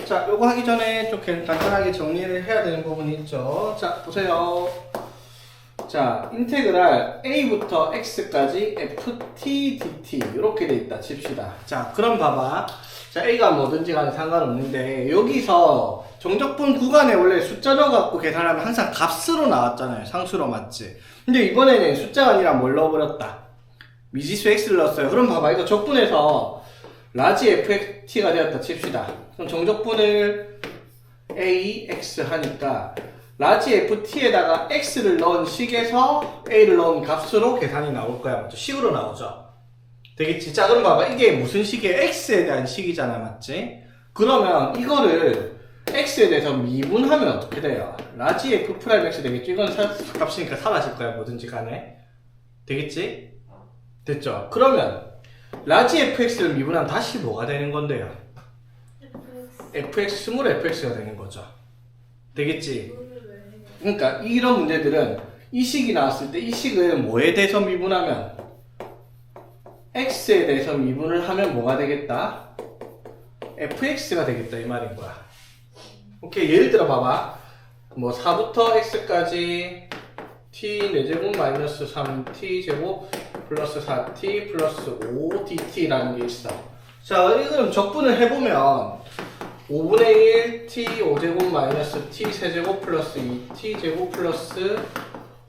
자, 요거 하기 전에 좀 간단하게 정리를 해야 되는 부분이 있죠. 자, 보세요. 자, 인테그랄 a부터 x까지 ft dt 이렇게 돼 있다 칩시다. 자, 그럼 봐봐. 자, a가 뭐든지 간에 상관없는데 여기서 정적분 구간에 원래 숫자 넣어갖고 계산하면 항상 값으로 나왔잖아요. 상수로 맞지? 근데 이번에는 숫자가 아니라 뭘 넣어버렸다. 미지수 x를 넣었어요. 그럼 봐봐. 이거 적분해서 라지 ft가 되었다 칩시다. 그럼 정적분을 a, x 하니까 라지 ft에다가 x를 넣은 식에서 a를 넣은 값으로 계산이 나올 거야. 맞죠? 식으로 나오죠. 되겠지? 자, 그럼 봐봐. 이게 무슨 식이에요? x에 대한 식이잖아. 맞지? 그러면 이거를 x에 대해서 미분하면 어떻게 돼요? 라지 f 프라임 x 되겠죠? 이건 값이니까 사라질 거야. 뭐든지 간에. 되겠지? 됐죠? 그러면 라지 fx를 미분하면 다시 뭐가 되는 건데요? fx 스몰 fx가 되는 거죠. 되겠지? 그러니까 이런 문제들은 이 식이 나왔을 때 이 식을 뭐에 대해서 미분하면 x에 대해서 미분을 하면 뭐가 되겠다? fx가 되겠다 이 말인 거야. 오케이, 예를 들어 봐봐. 뭐 4부터 x까지 t 4제곱 마이너스 3t 제곱 플러스 4t 플러스 5dt라는 게 있어. 자, 이거는 적분을 해보면 5분의 1 t 5제곱 마이너스 t 세제곱 플러스 2t 제곱 플러스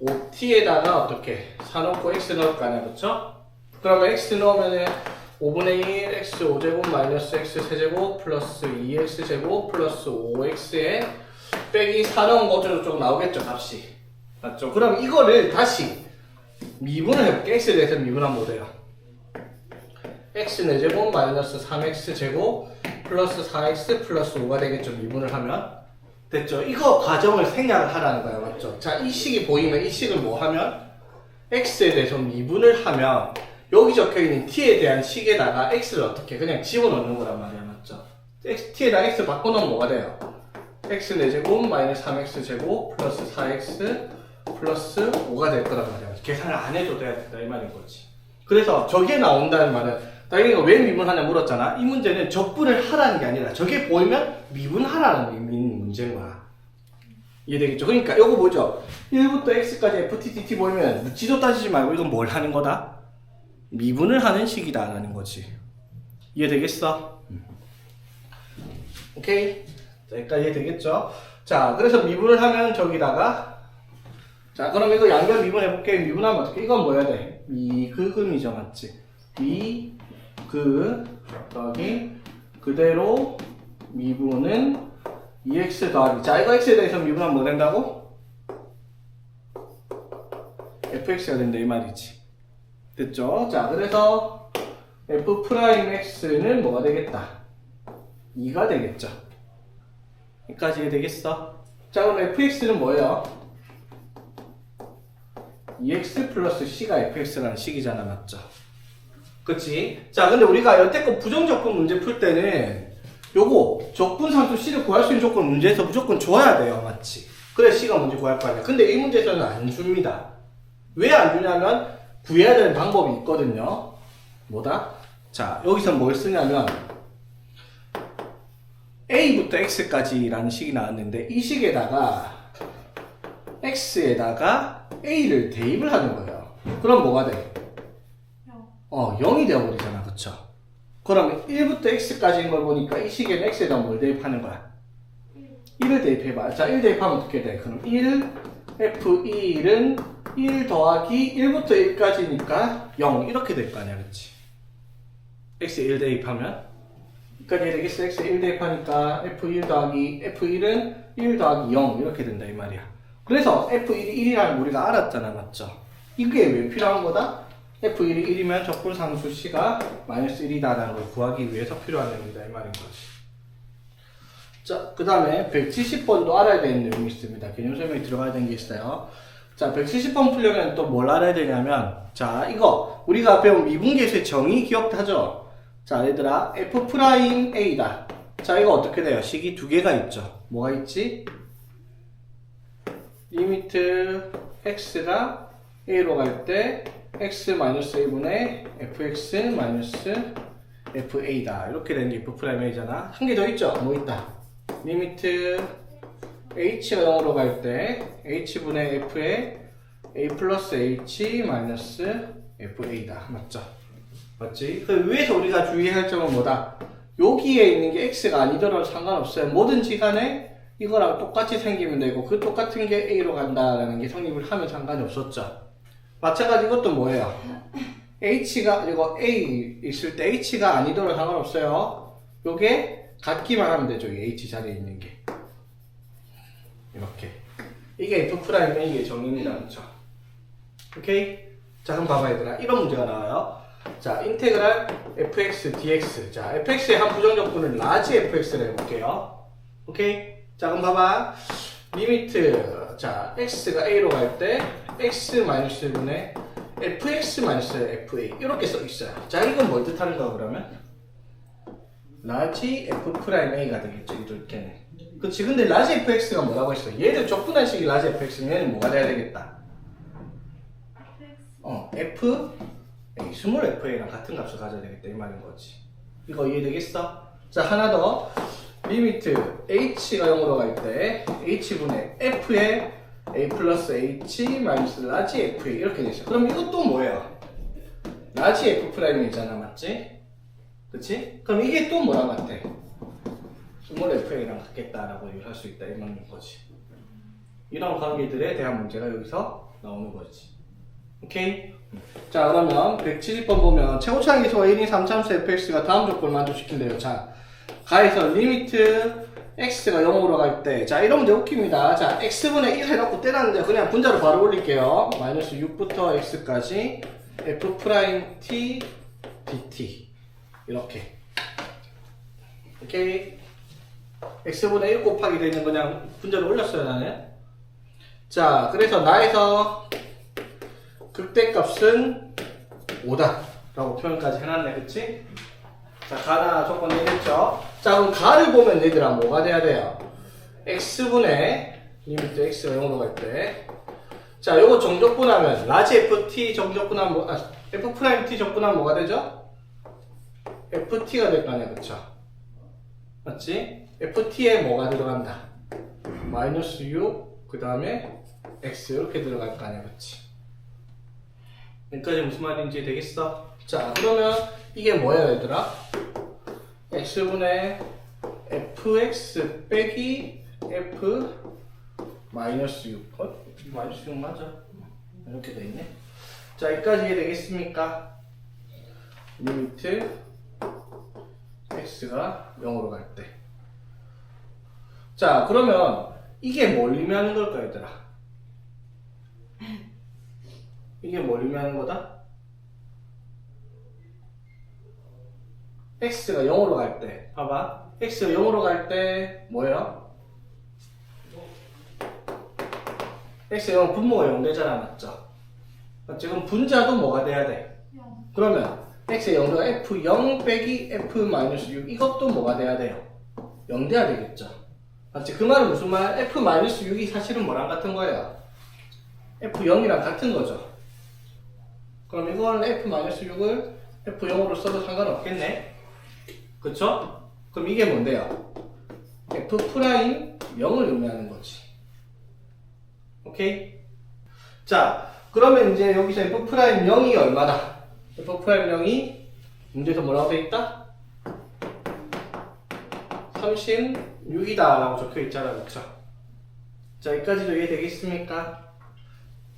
5t에다가 어떻게 사놓고 x 넣을 거 아니야, 그쵸? 그러면 x 넣으면은 5분의 1 x 5제곱 마이너스 x 세제곱 플러스 2x 제곱 플러스 5x에 빼기 4 넣은 거 어쩌고저쩌고 나오겠죠, 값이. 맞죠? 그럼 이거를 다시 미분을 해볼게. x에 대해서 미분하면 뭐 돼요? x 4제곱 마이너스 3x 제곱 플러스 4x 플러스 5가 되겠죠. 미분을 하면. 됐죠? 이거 과정을 생략을 하라는 거야. 맞죠? 자, 이 식이 보이면 이 식을 뭐 하면? x에 대해서 미분을 하면 여기 적혀있는 t에 대한 식에다가 x를 어떻게 그냥 집어넣는 거란 말이야. 맞죠? t에다 x 바꿔놓으면 뭐가 돼요? x 4제곱 마이너스 3x 제곱 플러스 4x 플러스 5가 될 거란 말이야. 계산을 안 해도 된다 이 말인 거지. 그래서 저게 나온다는 말은 당연히 왜 미분하냐 물었잖아. 이 문제는 적분을 하라는 게 아니라 저게 보이면 미분하라는 문제인 거야. 이해되겠죠? 그러니까 이거 뭐죠? 1부터 x까지 ft, dt 보이면 묻지도 따지지 말고 이건 뭘 하는 거다? 미분을 하는 식이다 라는 거지. 이해되겠어? 오케이? 자, 여기까지 이해되겠죠? 자, 그래서 미분을 하면 저기다가 자, 그럼 이거 양변 미분해볼게. 미분하면 어떻게? 이건 뭐 해야 돼? 미그금이죠, 맞지? 더하기 그대로 미분은 2x 더하기. 자, 이거 x에 대해서 미분하면 뭐 된다고? fx가 된다 이 말이지. 됐죠? 자, 그래서 f 프라임 x는 뭐가 되겠다? 2가 되겠죠. 여기까지 이해되겠어? 자, 그럼 fx는 뭐예요? 2x 플러스 c가 fx라는 식이잖아, 맞죠? 그치? 자, 근데 우리가 여태껏 부정적분 문제 풀 때는 요거 적분상수 c를 구할 수 있는 조건 문제에서 무조건 줘야 돼요, 맞지? 그래 c가 문제 구할 거 아니야. 근데 이 문제에서는 안 줍니다. 왜 안 주냐면 구해야 되는 방법이 있거든요. 뭐다? 자, 여기서 뭘 쓰냐면 a부터 x까지라는 식이 나왔는데 이 식에다가 x에다가 a를 대입을 하는 거예요. 그럼 뭐가 돼? 0이 되어버리잖아. 그쵸? 그러면 1부터 x까지인 걸 보니까 이 식에는 x에다 뭘 대입하는 거야? 1을 대입해봐. 자, 1 대입하면 어떻게 돼? 그럼 1, f1은 1 더하기 1부터 1까지니까 0 이렇게 될 거 아니야. 그치? x에 1 대입하면 여기까지 되겠어? x에 1 대입하니까 f1 더하기 f1은 1 더하기 0 이렇게 된다 이 말이야. 그래서 f1이 1이라는 우리가 알았잖아. 맞죠? 이게 왜 필요한 거다? f1이 1이면 적분상수 c가 마이너스 1이다라는 걸 구하기 위해서 필요한 내용이다 이 말인 거지. 자, 그 다음에 170번도 알아야 되는 내용이 있습니다. 개념 설명이 들어가야 되는 게 있어요. 자, 170번 풀려면 또 뭘 알아야 되냐면 자, 이거 우리가 배운 미분계수의 정의 기억하죠? 자, 얘들아 f 프라임 a다. 자, 이거 어떻게 돼요? 식이 두 개가 있죠. 뭐가 있지? 리미트 x가 a로 갈 때 x-a분의 fx-fa다. 이렇게 되는 게 f 프라임 a잖아. 한 개 더 있죠? 뭐 있다? 리미트 h가 0으로 갈 때 h분의 f에 a 플러스 h 마이너스 fa다. 맞죠? 맞지? 그 위에서 우리가 주의할 점은 뭐다? 여기에 있는 게 x가 아니더라도 상관없어요. 뭐든지 간에 이거랑 똑같이 생기면 되고 그 똑같은 게 a로 간다라는 게 성립을 하면 상관이 없었죠. 마찬가지 이것도 뭐예요? h가 이거 a 있을 때 h가 아니더라도 상관없어요. 요게 같기만 하면 되죠. 이 h 자리에 있는 게 이렇게 이게 f'의 정의입니다. 그렇죠? 오케이? 자 그럼 봐봐 얘들아 이런 문제가 나와요. 자 인테그랄 fx dx 자 fx의 한 부정적분을 라지 fx를 해볼게요. 오케이? 자 그럼 봐봐 리미트 자 x가 a로 갈 때 x 마이너스 1분의 fx 마이너스 fa 이렇게 써 있어요. 자 이건 뭘 뜻하는가 그러면? 라지 f'a가 되겠죠. 이렇게는. 그치 근데 라지 fx가 뭐라고 했어? 얘들 적분한식이 라지 fx면 얘는 뭐가 돼야 되겠다? f 스몰 fa랑 같은 값을 가져야 되겠다 이 말인 거지. 이거 이해되겠어? 자 하나 더 리미트 h가 0으로 갈 때 h분의 f에 a 플러스 h 마이너스 라지 fa 이렇게 되죠. 그럼 이것도 뭐예요? 라지 f'이잖아 맞지? 그치? 그럼 이게 또 뭐랑 같아? 스몰 fa랑 같겠다라고 얘기를 할 수 있다 이 말인 거지. 이런 관계들에 대한 문제가 여기서 나오는 거지. 오케이? 자 그러면 170번 보면 최고차항 계수가 1인 3참수 fx가 다음 조건을 만족시킨대요. 자 가에서 리미트 x가 0으로 갈 때 자 이런 문제 웃깁니다. 자 x분의 1 해놓고 때렸는데 그냥 분자로 바로 올릴게요. 마이너스 6부터 x까지 f't dt 이렇게 오케이 x분의 1 곱하기 되는 그냥 분자로 올렸어요 나는. 자 그래서 나에서 극대값은 5다 라고 표현까지 해놨네. 그치? 자 가나 조건 내렸죠. 자 그럼 가를 보면 얘들아 뭐가 돼야 돼요? x분의 리미트 x가 0으로 갈 때 자 요거 정적분하면 라지 ft 정적분하면 뭐, f''t 적분하면 뭐가 되죠? ft가 될 거 아니야 그쵸? 맞지? ft에 뭐가 들어간다? 마이너스 6 그 다음에 x 이렇게 들어갈 거 아니야 그치? 여기까지 무슨 말인지 되겠어? 자 그러면 이게 뭐예요 얘들아? x분의 fx 빼기 f 마이너스 6 마이너스 6 맞아? 이렇게 돼있네. 자 여기까지 이해되겠습니까? 리미트 x가 0으로 갈 때 자 그러면 이게 뭘 의미하는 걸까 얘들아? 이게 뭘 의미하는 거다? x가 0으로 갈 때 봐봐 x가 0으로 갈 때 뭐예요? x가 0 분모가 0 되잖아 맞죠? 맞지? 그럼 분자도 뭐가 돼야 돼? 0 그러면 x의 0도가 f0 빼기 f-6 이것도 뭐가 돼야 돼요? 0 돼야 되겠죠? 맞지? 그 말은 무슨 말? f-6이 사실은 뭐랑 같은 거예요? f0이랑 같은 거죠. 그럼 이거는 f-6을 f0으로 써도 상관없겠네? 그쵸? 그럼 이게 뭔데요? f'0을 의미하는 거지. 오케이? 자, 그러면 이제 여기서 f'0이 얼마다? f'0이 문제에서 뭐라고 돼 있다? 36이다 라고 적혀 있잖아. 그쵸? 자, 여기까지도 이해되겠습니까?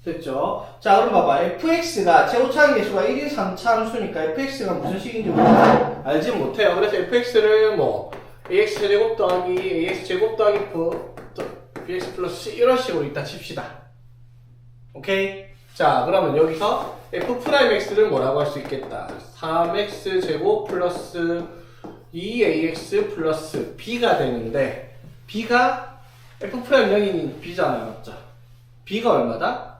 됐죠? 자 그럼 봐봐 fx가 최고차항 계수가 1인 3차함수니까 fx가 무슨 식인지 우리가 알지 못해요. 그래서 fx를 뭐 ax 제곱 더하기 ax 제곱 더하기 bx 플러스 c 이런 식으로 이따 칩시다. 오케이? 자 그러면 여기서 f'x를 뭐라고 할 수 있겠다. 3x 제곱 플러스 2ax 플러스 b가 되는데 b가 f'0이 b잖아요. 맞죠? b가 얼마다?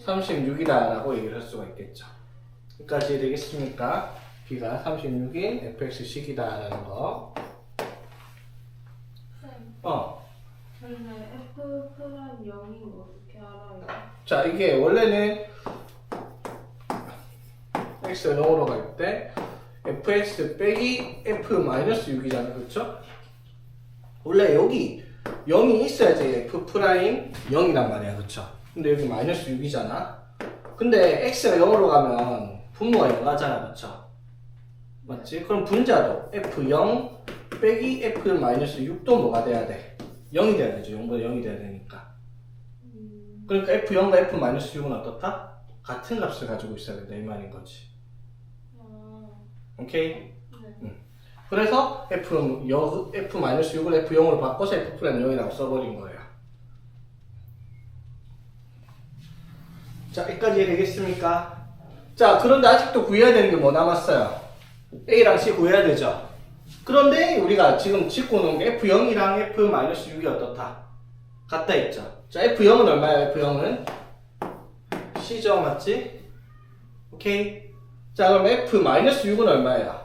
36이다 라고 얘기를 할 수가 있겠죠. 여기까지 되겠습니까? b가 36인 fx식이다 라는 거. 근데 f'0이 어떻게 알아요? 자 이게 원래는 x가 0으로 갈 때 fx 빼기 f-6이잖아요. 그렇죠? 원래 여기 0이 있어야지 f 프라임 0이란 말이야, 그쵸? 근데 여기 마이너스 6이잖아. 근데 x가 0으로 가면 분모가 0가잖아, 그쵸? 맞지? 그럼 분자도 f0 빼기 f-6도 뭐가 돼야 돼? 0이 돼야 되죠. 0보다 0이 돼야 되니까. 그러니까 f0과 f-6은 어떻다? 같은 값을 가지고 있어야 된다, 이 말인 거지. 오케이? 네. 그래서 f-6을 f0으로 바꿔서 f'0이라고 써버린 거예요. 자, 여기까지 이해되겠습니까? 자, 그런데 아직도 구해야 되는 게 뭐 남았어요? A랑 C 구해야 되죠? 그런데 우리가 지금 짚고 놓은 게 F0이랑 F-6이 어떻다? 같다 했죠? 자, F0은 얼마야? F0은? C죠, 맞지? 오케이? 자, 그럼 F-6은 얼마예요?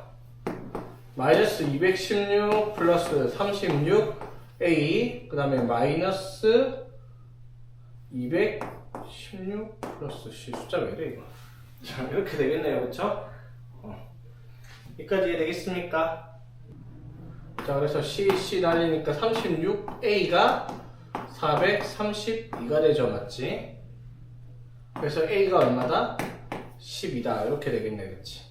마이너스 216 플러스 36 A 그 다음에 마이너스 216 플러스 C 숫자 왜 이래 이거. 자, 이렇게 되겠네요, 그쵸? 여기까지 이해되겠습니까? 자, 그래서 C 날리니까 36A가 432가 되죠, 맞지? 그래서 A가 얼마다? 10이다. 이렇게 되겠네, 그치?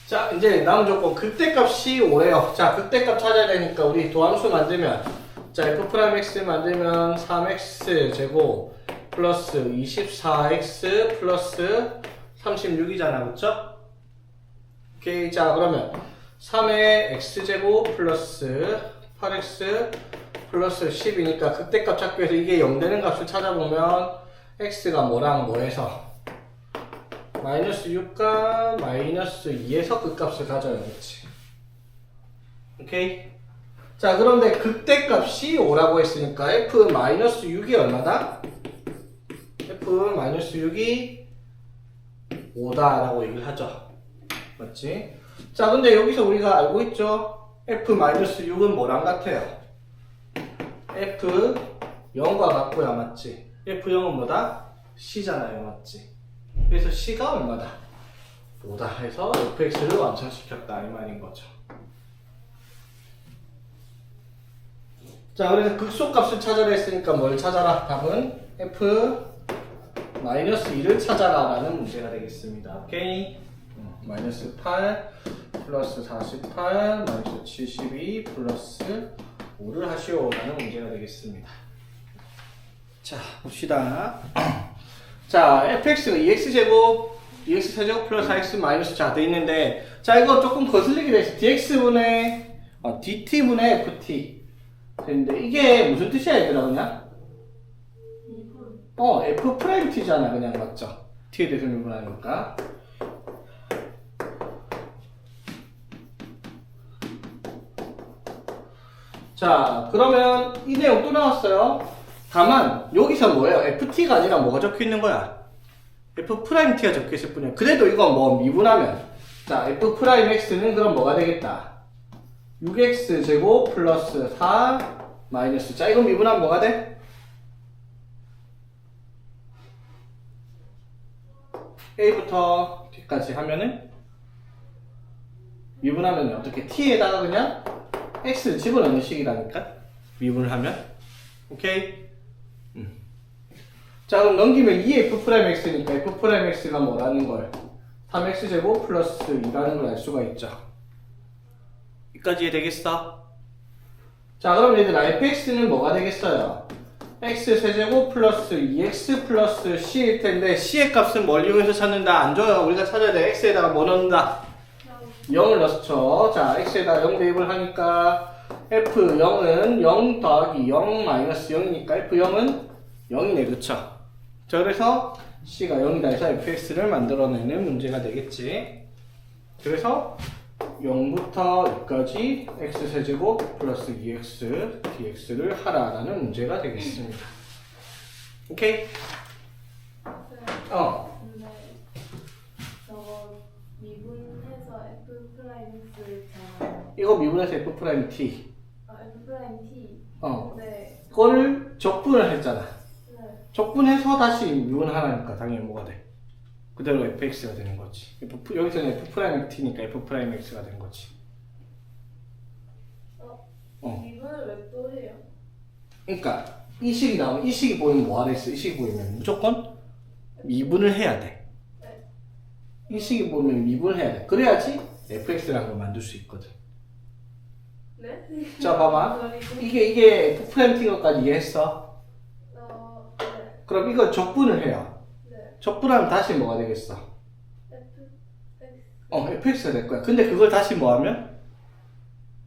자, 이제 남은 조건 극대값이 5래요. 자, 극대값 찾아야 되니까 우리 도함수 만들면, 자, f'x 만들면 3x 제곱 플러스 24x 플러스 36이잖아, 그쵸? 오케이. 자, 그러면 3의 x제곱 플러스 8x 플러스 10이니까 극대값 찾기 위해서 이게 0 되는 값을 찾아보면 x가 뭐랑 뭐해서 마이너스 6과 마이너스 2에서 그 값을 가져야겠지. 오케이? 자, 그런데 극대값이 5라고 했으니까 f-6이 얼마다? f-6이 5다라고 얘기를 하죠. 맞지? 자, 근데 여기서 우리가 알고 있죠? f-6은 뭐랑 같아요? f0과 같고요, 맞지? f0은 뭐다? c잖아요, 맞지? 그래서 C가 얼마다? 5다 해서 fx를 완성시켰다, 이 말인 거죠. 자, 그래서 극소값을 찾아라 했으니까 뭘 찾아라? 답은 f-2를 찾아라 라는 문제가 되겠습니다. 오케이? 마이너스 8 플러스 48 마이너스 72 플러스 5를 하시오 라는 문제가 되겠습니다. 자, 봅시다. 자, fx가 2x제곱, 2x세제곱 플러스 4x 마이너스 자, 돼 있는데, 자, 이거 조금 거슬리게 돼 있어. dx분의, dt분의 ft. 됐는데, 이게 무슨 뜻이야, 얘들아, 그냥? f't잖아, 그냥, 맞죠? t에 대해서 미분하니까. 자, 그러면 이 내용 또 나왔어요. 다만 여기서 뭐예요? ft가 아니라 뭐가 적혀 있는 거야? f't가 적혀 있을 뿐이야. 그래도 이건 뭐 미분하면 자, f'x는 그럼 뭐가 되겠다? 6x 제곱 플러스 4 마이너스 자, 이거 미분하면 뭐가 돼? a부터 t까지 하면은 미분하면 어떻게 t에다가 그냥 x를 집어넣는 식이라니까 미분을 하면 오케이? 자, 그럼 넘기면 2f'x니까 f'x가 뭐라는 걸 3x제곱 플러스 2라는 걸 알 수가 있죠. 여기까지 이해되겠어? 자, 그럼 얘들아 fx는 뭐가 되겠어요? x세제곱 플러스 2x 플러스 c일 텐데 c의 값은 뭘 이용해서 찾는다? 안 줘요. 우리가 찾아야 돼. x에다가 뭐 넣는다? 0을 넣죠. 자, x에다 0 대입을 하니까 f0은 0 더하기 0 마이너스 0이니까 f0은 0이네, 그쵸? 자, 그래서 c가 0이다 해서 fx를 만들어내는 문제가 되겠지. 그래서 0부터 6까지 x세제곱 플러스 2x dx를 하라라는 문제가 되겠습니다. 오케이? 근데 저거 미분해서 F'X를 잖아요. 이거 미분해서 f't. F'T. 네. 그거를 적분을 했잖아. 네. 적분해서 다시 미분하라니까 당연히 뭐가 돼? 그대로 fx가 되는 거지. 여기서는 f't니까 f'x가 된 거지. 미분을 왜 또 해요? 그러니까 이 식이 나오면 이 식이 보이면 뭐 하라 했어? 이 식이 보이면 무조건 미분을 해야 돼. 이 식이 보이면 미분을 해야 돼. 그래야지 fx라는 걸 만들 수 있거든. 네? 자, 봐봐. 소리고. 이게 f 프라임 t거까지 이해했어? 네. 그럼 이거 적분을 해요. 네. 적분하면 다시 뭐가 되겠어? f fx가 될 거야. 근데 그걸 다시 뭐 하면?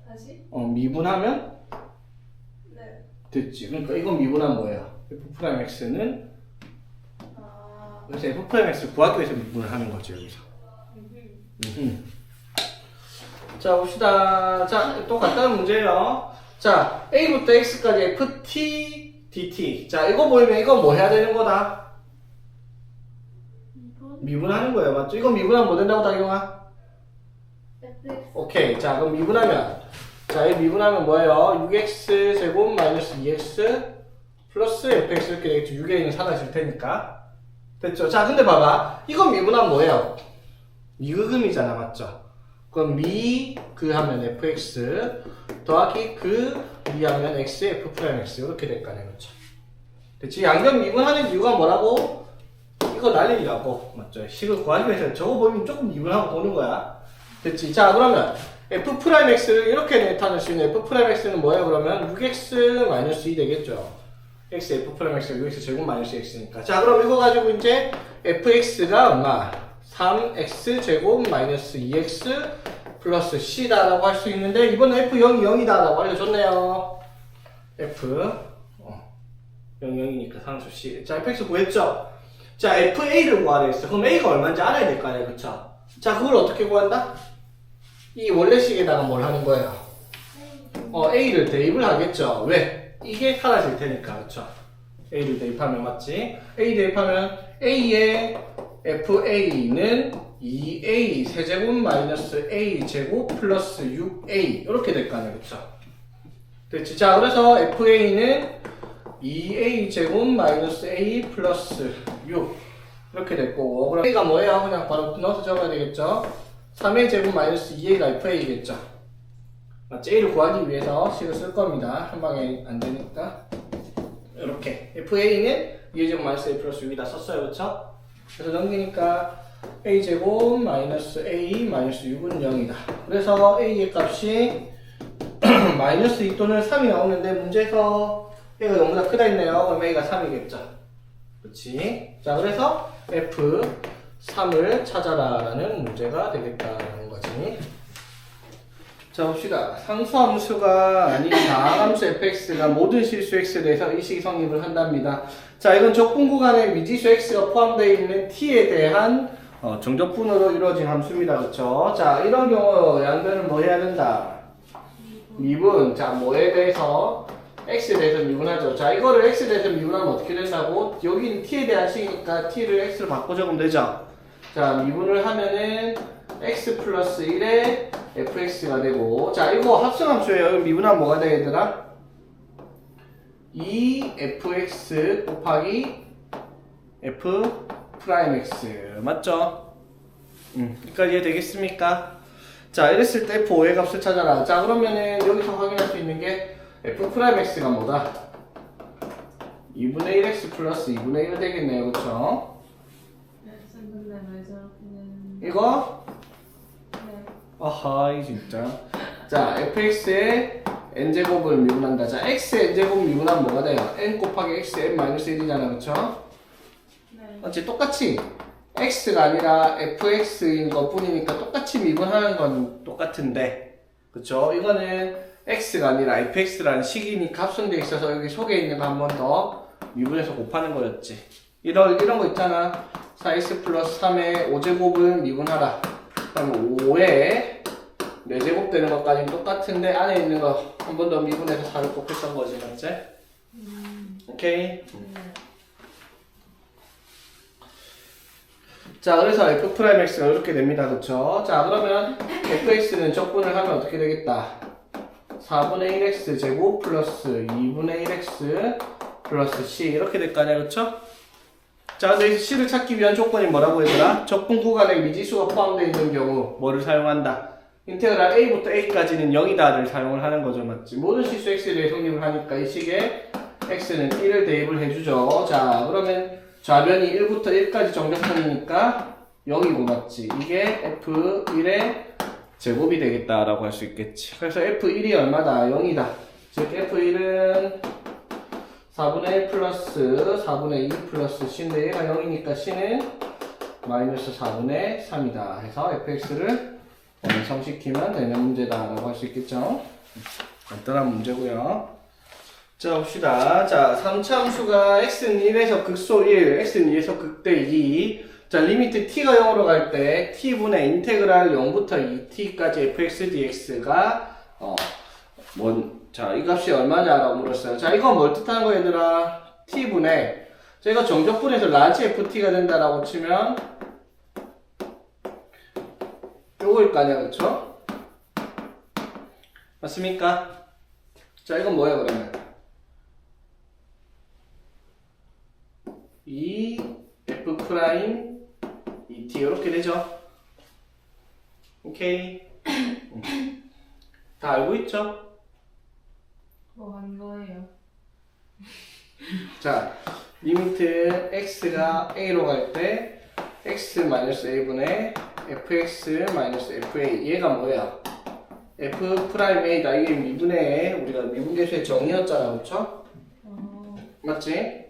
다시? 미분하면 네. 됐지. 그러니까 이건 미분하면 뭐예요? f 프라임 x는 아. 그래서 f 프라임 x를 구하기 위해서 미분을 하는 거죠, 여기서. 자, 봅시다. 자, 또 간단한 문제예요. 자, a부터 x까지 ft dt. 자, 이거 보이면 이건 뭐 해야 되는 거다? 미분? 미분하는 거예요, 맞죠? 이거 미분하면 뭐 된다고 다경아? fx. 오케이. 자, 그럼 미분하면. 자, 이 미분하면 뭐예요? 6x 제곱 마이너스 2x 플러스 fx 이렇게 되겠죠. 6a는 사라질 테니까. 됐죠? 자, 근데 봐봐. 이거 미분하면 뭐예요? 미극음이잖아, 맞죠? 그럼 그 하면 fx 더하기 미 하면 x f 프라임 x 이렇게 될 거 아니야, 그렇죠? 됐지? 양변 미분하는 이유가 뭐라고? 이거 날리라고, 맞죠? 식을 구하기 위해서 저거 보면 조금 미분하고 보는 거야. 됐지? 자, 그러면 f 프라임 x를 이렇게 나타낼 수 있는 f 프라임 x는 뭐예요? 그러면 6x 마이너스 2 되겠죠? x f 프라임 x가 6x 제곱 마이너스 x니까. 자, 그럼 이거 가지고 이제 fx가 얼마? 3x 제곱 마이너스 2x 플러스 c다라고 할 수 있는데 이번엔 f0이 0이다라고 알려줬네요. f 0, 0이니까 상수 c. 자, fx 구했죠? 자, fa를 구하라 했어. 그럼 a가 얼마인지 알아야 될 거 아니야, 그쵸? 자, 그걸 어떻게 구한다? 이 원래식에다가 뭘 하는 거예요? a를 대입을 하겠죠. 왜? 이게 사라질 테니까, 그쵸? a를 대입하면 맞지? a 대입하면 a의 fa는 2a 세제곱 마이너스 a 제곱 플러스 6a 이렇게 될 거 아니야, 그쵸? 됐지? 자, 그래서 fa는 2a 제곱 마이너스 a 플러스 6 이렇게 될 거고, 그럼 a가 뭐예요? 그냥 바로 넣어서 적어야 되겠죠? 3a 제곱 마이너스 2a가 fa겠죠? 맞지? a를 구하기 위해서 식을 쓸 겁니다. 한 방에 안 되니까 이렇게 fa는 2a 제곱 마이너스 a 플러스 6이다 썼어요, 그쵸? 그래서 넘기니까 a제곱 마이너스 a 마이너스 6은 0이다. 그래서 a의 값이 마이너스 2 또는 3이 나오는데 문제에서 a가 0보다 크다 했네요. 그럼 a가 3이겠죠. 그렇지? 자, 그래서 f3을 찾아라 라는 문제가 되겠다라는 거지. 자, 봅시다. 상수함수가 아닌 다항함수 fx가 모든 실수 x에 대해서 이 식이 성립을 한답니다. 자, 이건 적분 구간에 미지수 x가 포함되어 있는 t에 대한 정적분으로 이루어진 함수입니다. 그쵸? 자, 이런 경우 양변은 뭐 해야 된다? 미분. 자, 뭐에 대해서? x에 대해서 미분하죠. 자, 이거를 x에 대해서 미분하면 어떻게 된다고? 여기는 t에 대한 식이니까 t를 x로 바꿔 적으면 되죠. 자, 미분을 하면은 x 플러스 1에 fx가 되고, 자, 이거 합성함수예요. 미분하면 뭐가 돼, 얘들아? 2fx 곱하기 f 프라임 x 맞죠? 여기까지 이해되겠습니까? 자, 이랬을 때 f5의 값을 찾아라. 자, 그러면은 여기서 확인할 수 있는 게 f 프라임 x가 뭐다? 2분의 1x 플러스 2분의 1 되겠네요, 그쵸? 근데 왜 저렇게는? 이거? 네. 아하, 이 진짜. 자, fx의 n제곱을 미분한다. 자, x의 n제곱 미분하면 뭐가 돼요? n 곱하기 x n-1이잖아, 그쵸? 네. 맞지? 똑같이 x가 아니라 fx인 것 뿐이니까 똑같이 미분하는 건 똑같은데, 그쵸? 이거는 x가 아니라 fx라는 식이니까 합성되어 있어서 여기 속에 있는 거 한 번 더 미분해서 곱하는 거였지. 이런 거 있잖아. 4x 플러스 3의 5제곱을 미분하라. 그럼 5에 4제곱 되는 것까지 똑같은데 안에 있는 거 한 번 더 미분해서 4를 곱했던 거지, 맞지? 오케이. 자, 그래서 f'x가 이렇게 됩니다. 그쵸? 자, 그러면 fx는 적분을 하면 어떻게 되겠다? 4분의 1x 제곱 플러스 2분의 1x 플러스 c 이렇게 될 거 아니야, 그쵸? 자, 그래서 여기서 c를 찾기 위한 조건이 뭐라고 얘들아? 적분 구간에 미지수가 포함되어 있는 경우 뭐를 사용한다? 인테그랄 a부터 a까지는 0이다를 사용을 하는 거죠, 맞지? 모든 실수 x에 대해 성립을 하니까 이 식에 x는 1을 대입을 해주죠. 자, 그러면 좌변이 1부터 1까지 정적선이니까 0이고, 맞지? 이게 f1의 제곱이 되겠다라고 할 수 있겠지. 그래서 f1이 얼마다? 0이다. 즉 f1은 4분의 1 플러스 4분의 2 플러스 c인데 얘가 0이니까 c는 마이너스 4분의 3이다 해서 fx를 완성시키면 되는 문제다라고 할 수 있겠죠. 간단한 문제고요. 자, 봅시다. 자, 3차함수가 x는 1에서 극소 1, x는 2에서 극대 2. 자, 리미트 t가 0으로 갈 때 t분의 인테그랄 0부터 2t까지 fx dx가 자, 이 값이 얼마냐라고 물었어요. 자, 이건 뭘 뜻하는 거야, 얘들아? t분의, 자, 이거 정적분에서 라지 ft가 된다라고 치면 요거일 거 아니야, 그쵸? 맞습니까? 자, 이건 뭐야, 그러면? 이 f 프라임 2t 이렇게 되죠? 오케이. 다 알고 있죠? 뭐 한 거예요? 자, 리미트 x가 a로 갈 때 x-a분의 fx-fa 얘가 뭐야? f 프라임 a다. 이게 미분의 우리가 미분계수의 정의였잖아, 그쵸? 맞지?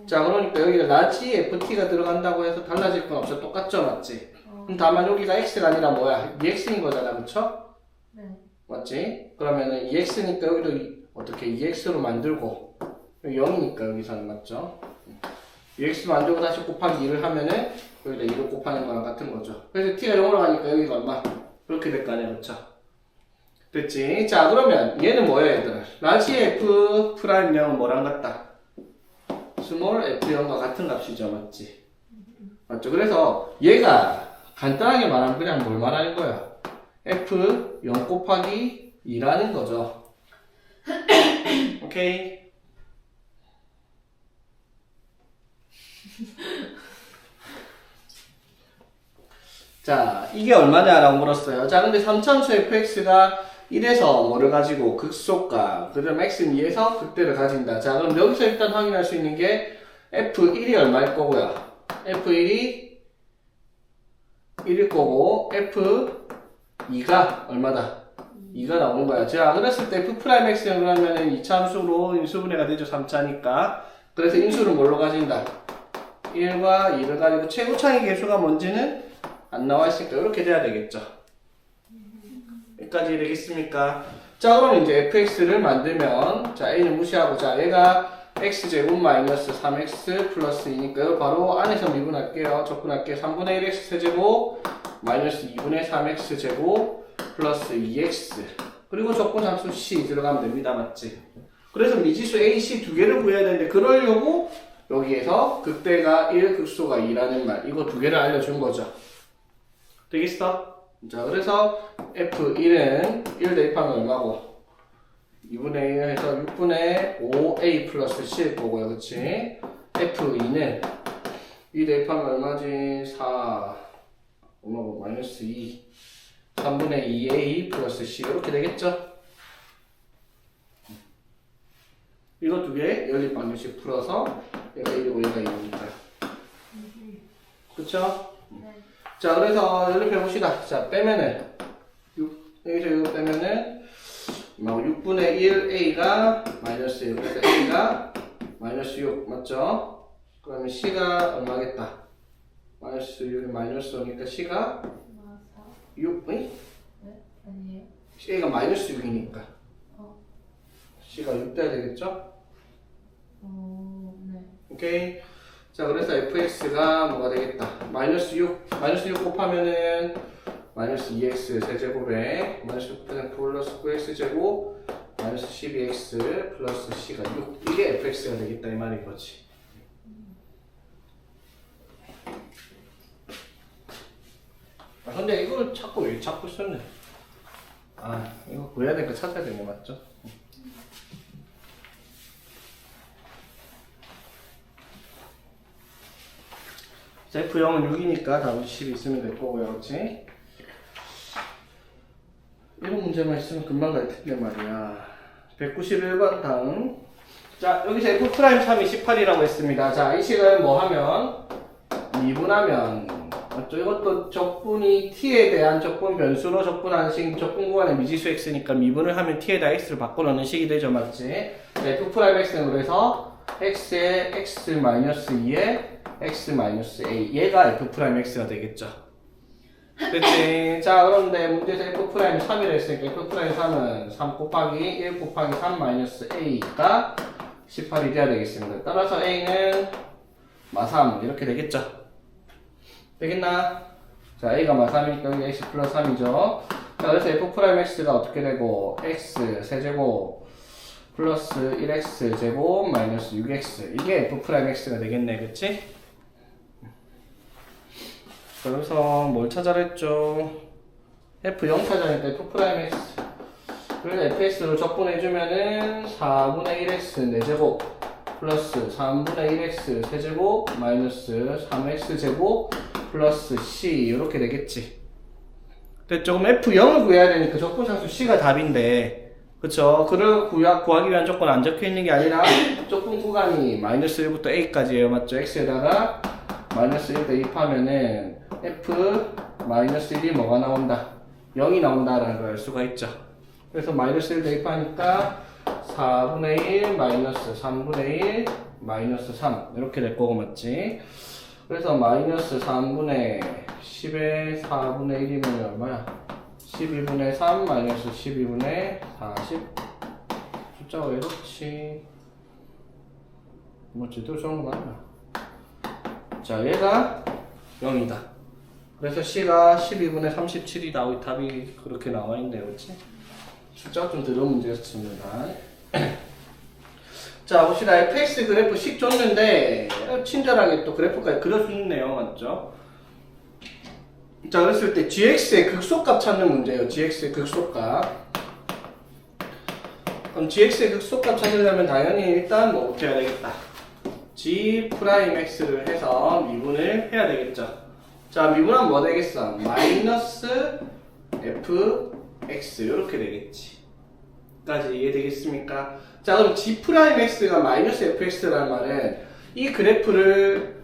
자, 그러니까 여기가 라지 ft가 들어간다고 해서 달라질 건 없어. 똑같죠, 맞지? 그럼 다만 여기가 x가 아니라 뭐야? 2x인 거잖아, 그쵸? 네. 맞지? 그러면은 2x니까 여기도 어떻게 2x로 만들고 0이니까 여기서는 맞죠? 2x 만들고 다시 곱하기 2를 하면은 여기다 2를 곱하는 거랑 같은 거죠. 그래서 t가 0으로 가니까 여기가 얼마? 그렇게 될 거 아니야, 그쵸? 됐지? 자, 그러면 얘는 뭐야, 얘들아? 라지 f 프라임 0은 뭐랑 같다? 스몰 f0과 같은 값이죠, 맞지? 맞죠? 그래서 얘가 간단하게 말하면 그냥 뭘 말하는 거야? f0 곱하기 2라는 거죠. 오케이? 자, 이게 얼마냐라고 물었어요. 자, 근데 3차함수 fx가 1에서 뭐를 가지고 극소값, 그 다음 x는 2에서 극대를 가진다. 자, 그럼 여기서 일단 확인할 수 있는 게 f1이 얼마일 거고요. f1이 1일 거고 f2가 얼마다? 2가 나오는 거야. 자, 그랬을 때 f'x는 그러면은 2차 함수로 인수분해가 되죠. 3차니까. 그래서 인수를 뭘로 가진다? 1과 2를 가지고 최고차의 개수가 뭔지는 안 나와 있으니까 이렇게 돼야 되겠죠. 여기까지 되겠습니까? 자, 그럼 이제 fx를 만들면 자, a는 무시하고 자, 얘가 x제곱 마이너스 3x 플러스 2니까요. 바로 안에서 미분할게요. 적분할게요. 3분의 1 x 세제곱 마이너스 2분의 3x 제곱 플러스 2x 그리고 적분 함수 c 들어가면 됩니다. 맞지? 그래서 미지수 a, c 두 개를 구해야 되는데 그러려고 여기에서 극대가 1, 극소가 2라는 말 이거 두 개를 알려준 거죠. 되겠어? 자, 그래서 f1은 1 대입하면 얼마고? 2분의 1 해서 6분의 5a 플러스 c일 거고요. 그치? f2는 2 대입하면 얼마지? 4 얼마고? 마이너스 2 3분의 2a 플러스 c 이렇게 되겠죠? 이거 두 개 연립 방정식 풀어서 얘가 1이고 얘가 2니까 그쵸? 네. 자, 그래서 연립해 봅시다. 자, 빼면은 6, 여기서 이거 빼면은 6분의 1a가 마이너스 1, 그래서 a가 마이너스 6 맞죠? 그러면 c가 얼마겠다? 마이너스 6이 마이너스 5니까 c가 6, 응? 네? 아니에요? a가 마이너스 6이니까 어. c가 6 돼야 되겠죠? 네. 오케이. 자, 그래서 fx가 뭐가 되겠다? 마이너스 6 곱하면은 마이너스 2x 세제곱에 마이너스 6 플러스 9x 제곱 마이너스 12x 플러스 c가 6 이게 fx가 되겠다 이 말인 거지. 아, 근데 이걸 자꾸 왜 자꾸 썼네? 아, 이거 구해야 되니까 찾아야 되네, 맞죠? 자, F0은 6이니까 답은 10이 있으면 될 거고요, 그렇지? 이런 문제만 있으면 금방 갈 텐데 말이야. 191번 다음. 자, 여기서 F'3이 18이라고 했습니다. 자, 이 식은 뭐 하면? 미분하면. 맞죠? 이것도 적분이 t에 대한 적분 변수로 적분하는 식, 적분 구간의 미지수 x니까 미분을 하면 t에다 x를 바꿔놓는 식이 되죠. 맞지? F'x는 그래서 x에 x-2에 x-a. 얘가 F'x가 되겠죠. 그치? 자, 그런데 문제에서 F'3이라 했으니까 F'3은 3 곱하기 1 곱하기 3 a가 18이 돼야 되겠습니다. 따라서 a는 마3 이렇게 되겠죠. 되겠나? 자, a가 마3이니까 여기 x 플러스 3이죠. 자, 그래서 F'x가 어떻게 되고 x 세제곱 플러스 1x 제곱 마이너스 6x 이게 F'x가 되겠네. 그치? 그래서 뭘 찾아라 했죠? F0 찾아니까 F'x 그래서 fx로 적분해주면은 4분의 1x 4제곱 플러스 3분의 1x 세제곱 마이너스 3x 제곱 플러스 c 이렇게 되겠지. 됐죠? 그럼 F0을 구해야 되니까 적분상수 c가 답인데 그쵸? 그를 구하기 위한 조건 안 적혀있는 게 아니라 적분 구간이 마이너스 1부터 a까지예요. 맞죠? x에다가 마이너스 1 대입하면은 f 마이너스 1이 뭐가 나온다? 0이 나온다라는 걸 알 수가 있죠. 그래서 마이너스 1 대입하니까 4분의 1 마이너스 3분의 1 마이너스 3 이렇게 될 거고 맞지? 그래서 마이너스 3분의 10의 4분의 1이면 얼마야? 12분의 3 마이너스 12분의 40 숫자가 왜 이렇지? 뭐 제대로 적은 거 아니야? 자, 얘가 0이다. 그래서 C가 12분의 37이다. 답이 그렇게 나와 있네요. 그렇지? 숫자가 좀 더러운 문제였습니다. 자, 봅시다. fx 그래프 식 줬는데 친절하게 또 그래프까지 그려주네요. 맞죠? 자, 그랬을 때 gx의 극소값 찾는 문제예요. gx의 극소값. 그럼 gx의 극소값 찾으려면 당연히 일단 뭐부터 해야 되겠다. g'x를 해서 미분을 해야 되겠죠. 자, 미분하면 뭐 되겠어? 마이너스 fx 이렇게 되겠지. 까지 이해되겠습니까? 자, 그럼 g'x가 마이너스 fx라는 말은 이 그래프를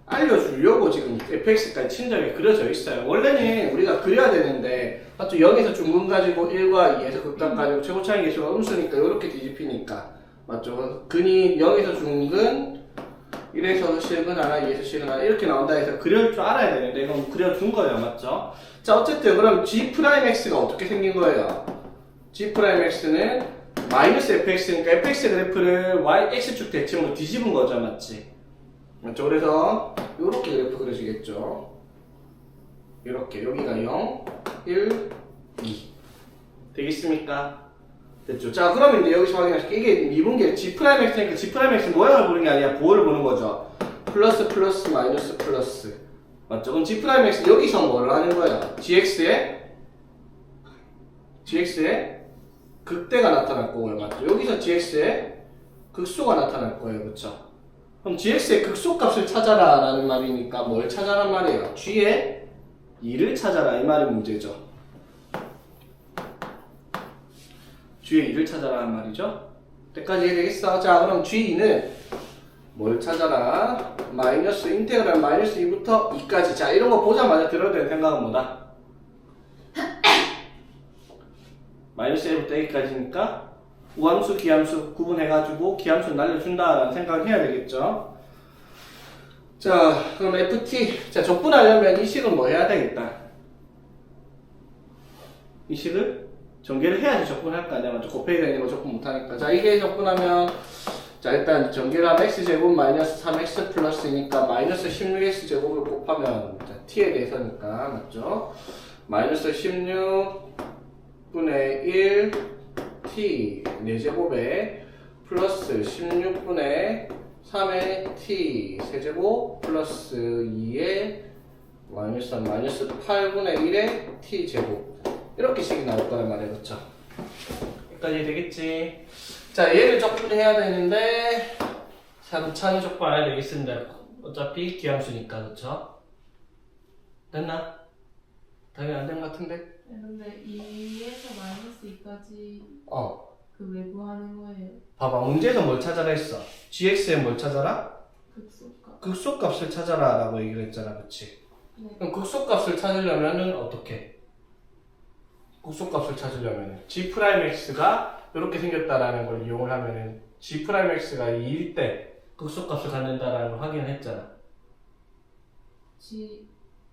알려주려고 지금 fx까지 친절하게 그려져 있어요. 원래는 우리가 그려야 되는데 맞죠? 0에서 중근 가지고 1과 2에서 극단 가지고 최고차이 계수가 음수니까 이렇게 뒤집히니까 맞죠? 근이 0에서 중근 1에서 실근 하나 2에서 실근 하나 이렇게 나온다 해서 그릴 줄 알아야 되는데 이건 그려준 거예요. 맞죠? 자, 어쨌든 그럼 g'x가 어떻게 생긴 거예요? g'x는 마이너스 fx니까 fx 그래프를 x축 대칭으로 뒤집은 거죠. 맞지? 맞죠? 그래서 이렇게 그래프 그려지겠죠. 이렇게 여기가 0, 1, 2 되겠습니까? 됐죠? 자, 그러면 이제 여기서 확인하실게. 이게 미분계 g'x니까 g'x 모양을 보는 게 아니라 보호를 보는 거죠. 플러스 플러스 마이너스 플러스 맞죠? 그럼 g'x 여기서 뭘 하는 거야? gx의 극대가 나타날 거고요. 맞죠? 여기서 gx의 극소가 나타날 거예요. 그렇죠? 그럼 gx의 극소값을 찾아라 라는 말이니까 뭘 찾아란 말이에요? g의 2를 찾아라 이 말이 문제죠. g의 2를 찾아라는 말이죠. 때까지 이해되겠어? 자, 그럼 g2는 뭘 찾아라? 마이너스 인테그랄 마이너스 2부터 2까지. 자, 이런 거 보자마자 들어야 되는 생각은 뭐다? 마이너스 1부터 a까지니까 우함수, 기함수 구분해가지고 기함수 날려준다라는 생각을 해야 되겠죠. 자, 그럼 ft. 자, 적분하려면 이 식은 뭐 해야 되겠다? 이 식을 전개를 해야지 적분할 거 아니야. 맞죠? 곱해야 되는 거 적분 못하니까. 자, 이게 적분하면 자, 일단 전개를 하면 x제곱 마이너스 3x 플러스니까 마이너스 16x 제곱을 곱하면 자, t에 대해서니까 맞죠? 마이너스 16분의 1 t 4제곱에 플러스 16분의 3의 t 세제곱 플러스 2의 마이너스 3 마이너스 8분의 1의 t 제곱 이렇게 식이 나올 거란 말이에요. 그렇죠? 여기까지 되겠지? 자, 얘를 적분해야 되는데 차근차근 적분 안 해도 되겠습니다. 어차피 기함수니까. 그렇죠? 됐나? 당연히 안 된 것 같은데? 네, 근데 2에서 마이너스 2까지 어. 그 외부하는 거예요. 봐봐. 문제에서 뭘 찾아라 했어? gx에 뭘 찾아라? 극소값. 극소값을 찾아라 라고 얘기를 했잖아. 그치? 네. 그럼 극소값을 찾으려면은 어떻게? 극소값을 찾으려면은 g'x가 이렇게 생겼다라는 걸 이용을 하면은 g'x가 2일 때 극소값을 갖는다라는 걸 확인을 했잖아. G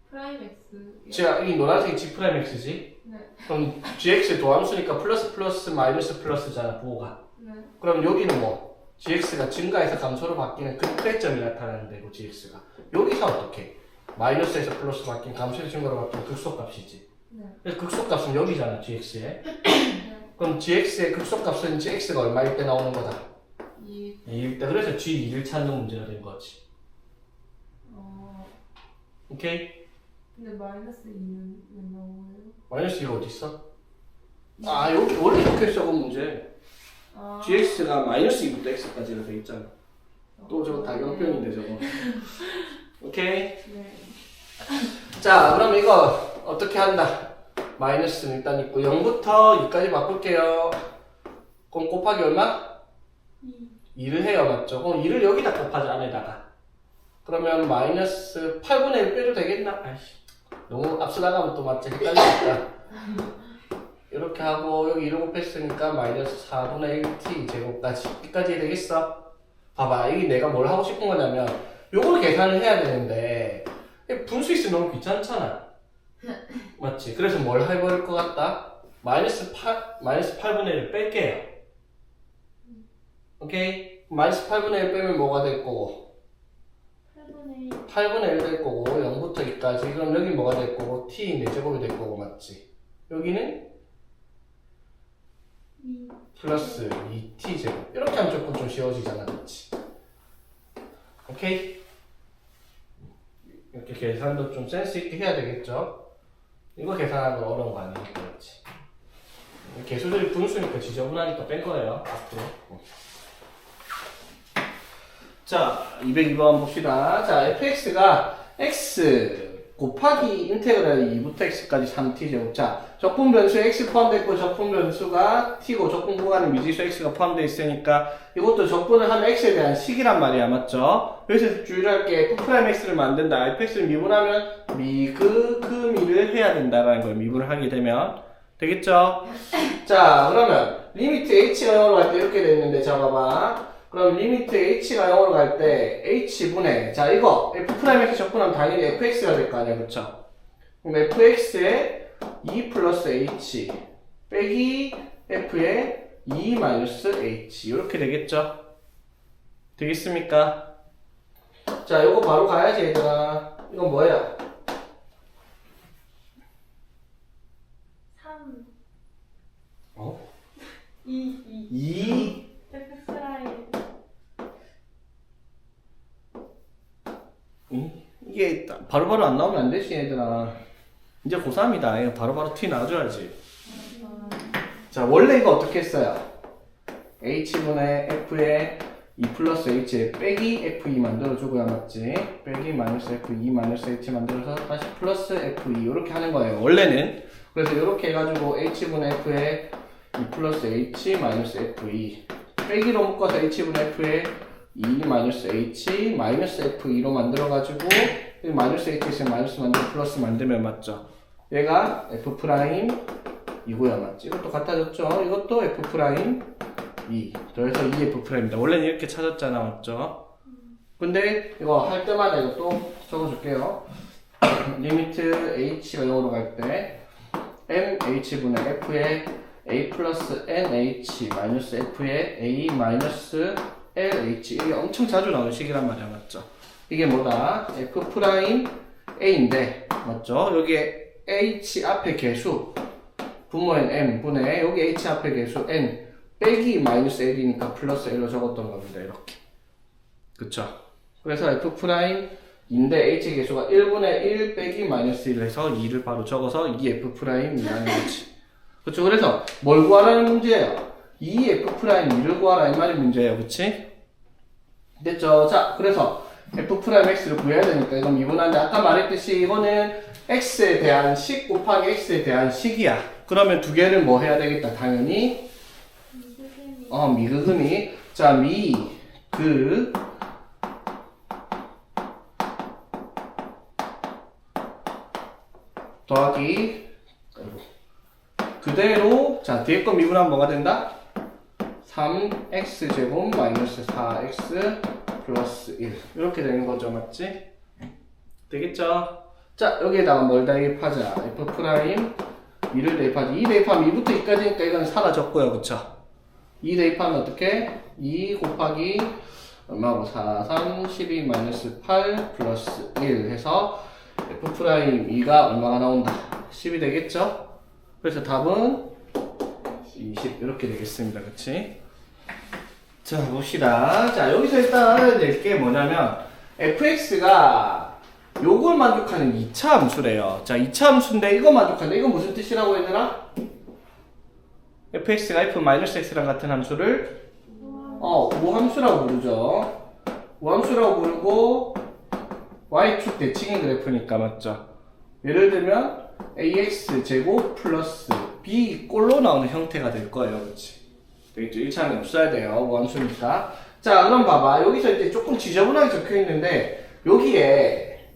프라임 X. 자, 이 노란색이 g'x지? 네. 그럼 gx 도함수니까 플러스 플러스 마이너스 플러스잖아, 부호가. 네. 그럼 여기는 뭐? gx가 증가해서 감소로 바뀌는 그때점이 나타나는 데고, gx가. 여기서 어떻게? 마이너스에서 플러스 바뀐 감소에서 증가로 바뀐 극소값이지. 네. 그래서 극소값은 여기잖아, gx에. 네. 그럼 gx의 극소값은 gx가 얼마일 때 나오는 거다? 2. 2일 때. 그래서 g2를 찾는 문제가 된 거지. 오케이? 근데 마이너스 2는 왜 나온 거예요? 마이너스 2가 어디 있어? 아, 여기 원래 이렇게 적은 문제. 아. gx가 마이너스 2부터 x까지로 돼 있잖아. 또 저거 다경표인데 저거. 오케이? 네. 자, 그럼 이거 어떻게 한다? 마이너스는 일단 있고 0부터 2까지 바꿀게요. 그럼 곱하기 얼마? 2를 해요, 맞죠? 그럼 2를 여기다 곱하자, 안에다가. 그러면 마이너스 8분의 1 빼도 되겠나? 아이씨, 너무 앞서 나가면 또 맞지? 헷갈리니까. 이렇게 하고 여기 1을 곱했으니까 마이너스 4분의 1t 제곱까지. 여기까지 되겠어? 봐봐, 이게 내가 뭘 하고 싶은 거냐면 요걸 계산을 해야 되는데 분수 있으면 너무 귀찮잖아. 맞지? 그래서 뭘 해버릴 것 같다? 마이너스 8분의 1을 뺄게요. 오케이? 마이너스 8분의 1 빼면 뭐가 될 거고? 8분의 1 될 거고 0부터 2까지. 그럼 여기 뭐가 될 거고? t 4제곱이 될 거고, 맞지? 여기는 플러스 2t 제곱. 이렇게 하면 조금 좀 쉬워지잖아, 그렇지? 오케이? 이렇게 계산도 좀 센스 있게 해야 되겠죠? 이거 계산하는 거 어려운 거 아니니까, 그렇지? 개수들이 분수니까 지저분하니까 뺀 거예요, 앞으로. 자, 202번 봅시다. 자, fx가 x 곱하기 인테그랄 2부터 x까지 3t제곱. 자, 적분 변수에 x 포함되어 있고 적분 변수가 t고 적분 구간에 미지수 x가 포함되어 있으니까 이것도 적분을 하면 x에 대한 식이란 말이야, 맞죠? 여기서 주의할 게 f'x를 만든다. fx를 미분하면 그 미를 해야 된다라는 걸 미분을 하게 되면 되겠죠? 자, 그러면 리미트 h가 0으로 갈 때 이렇게 됐는데, 자, 봐봐. 그럼 리미트 h가 0으로 갈 때 h분의, 자, 이거 f'x 적분하면 당연히 fx가 될 거 아니야, 그쵸? 그럼 fx에 2 플러스 h 빼기 f에 2 마이너스 h 이렇게 되겠죠? 되겠습니까? 자, 이거 바로 가야지, 얘들아. 이건 뭐야? 3. 어? 2. fx라인. 이게 바로바로 안 나오면 안 되지, 얘들아. 이제 고3이다. 이거 바로바로 티 놔줘야지. 자, 원래 이거 어떻게 했어요? h분의 f에 2 플러스 h에 빼기 f2 만들어주고요, 맞지? 빼기 마이너스 f2 마이너스 h 만들어서 다시 플러스 f2 이렇게 하는 거예요, 원래는. 그래서 이렇게 해가지고 h분의 f에 2 플러스 h 마이너스 f2 빼기로 묶어서 h분의 f에 2 마이너스 h 마이너스 f2로 만들어가지고 여기 마이너스 h 있으면 마이너스 만들고 플러스 만들면 맞죠? 얘가 f 프라임 이고요, 맞지? 이것도 같아졌죠? 이것도 f 프라임 2 더해서 2f 프라임입니다. 원래는 이렇게 찾았잖아, 맞죠? 근데 이거 할 때마다 이거 또 적어줄게요. 리미트 h가 0으로 갈 때 m h분의 f에 a 플러스 nh 마이너스 f에 a 마이너스 lh 이게 엄청 자주 나오는 식이란 말이야, 맞죠? 이게 뭐다? f 프라임 a인데, 맞죠? 여기에 h 앞에 개수 분모엔 m 분의 여기 h 앞에 개수 n 빼기 마이너스 l이니까 플러스 l로 적었던 겁니다, 이렇게. 그쵸? 그래서 f 프라임인데 h 개수가 1분의 1 빼기 마이너스 1 해서 2를 바로 적어서 2f 프라임이라는 거지. 그쵸? 그래서 뭘 구하라는 문제예요? 2f 프라임 2를 구하라 이 말이 문제예요, 그치? 됐죠? 자, 그래서 f'x를 구해야 되니까 이건 미분하는데 아까 말했듯이 이거는 x에 대한 식 곱하기 x에 대한 식이야. 그러면 두 개를 뭐 해야 되겠다. 당연히 미그음이 자 그 더하기 그대로 자 뒤에 거 미분하면 뭐가 된다? 3x제곱 마이너스 4x 플러스 1 이렇게 되는 거죠. 맞지? 되겠죠? 자 여기에다가 뭘 대입하자. f 프라임 2를 대입하지. 2 대입하면 2부터 2까지니까 이건 사라졌고요. 그쵸? 2 대입하면 어떻게? 2 곱하기 얼마고 4, 3, 12 마이너스 8 플러스 1 해서 f 프라임 2가 얼마가 나온다? 10이 되겠죠? 그래서 답은 20 이렇게 되겠습니다. 그치? 자 봅시다. 자 여기서 일단 알아야 될 게 뭐냐면 fx가 요걸 만족하는 2차 함수래요. 자 2차 함수인데 이거 만족한다. 이건 무슨 뜻이라고 얘들아? fx가 f-x랑 같은 함수를 우함수라고 부르죠. 우함수라고 부르고 y축 대칭인 그래프니까 맞죠? 예를 들면 ax 제곱 플러스 b 꼴로 나오는 형태가 될 거예요. 그렇지? 되겠죠? 1차는 없어야 돼요. 우함수니까. 자 그럼 봐봐. 여기서 이제 조금 지저분하게 적혀 있는데 여기에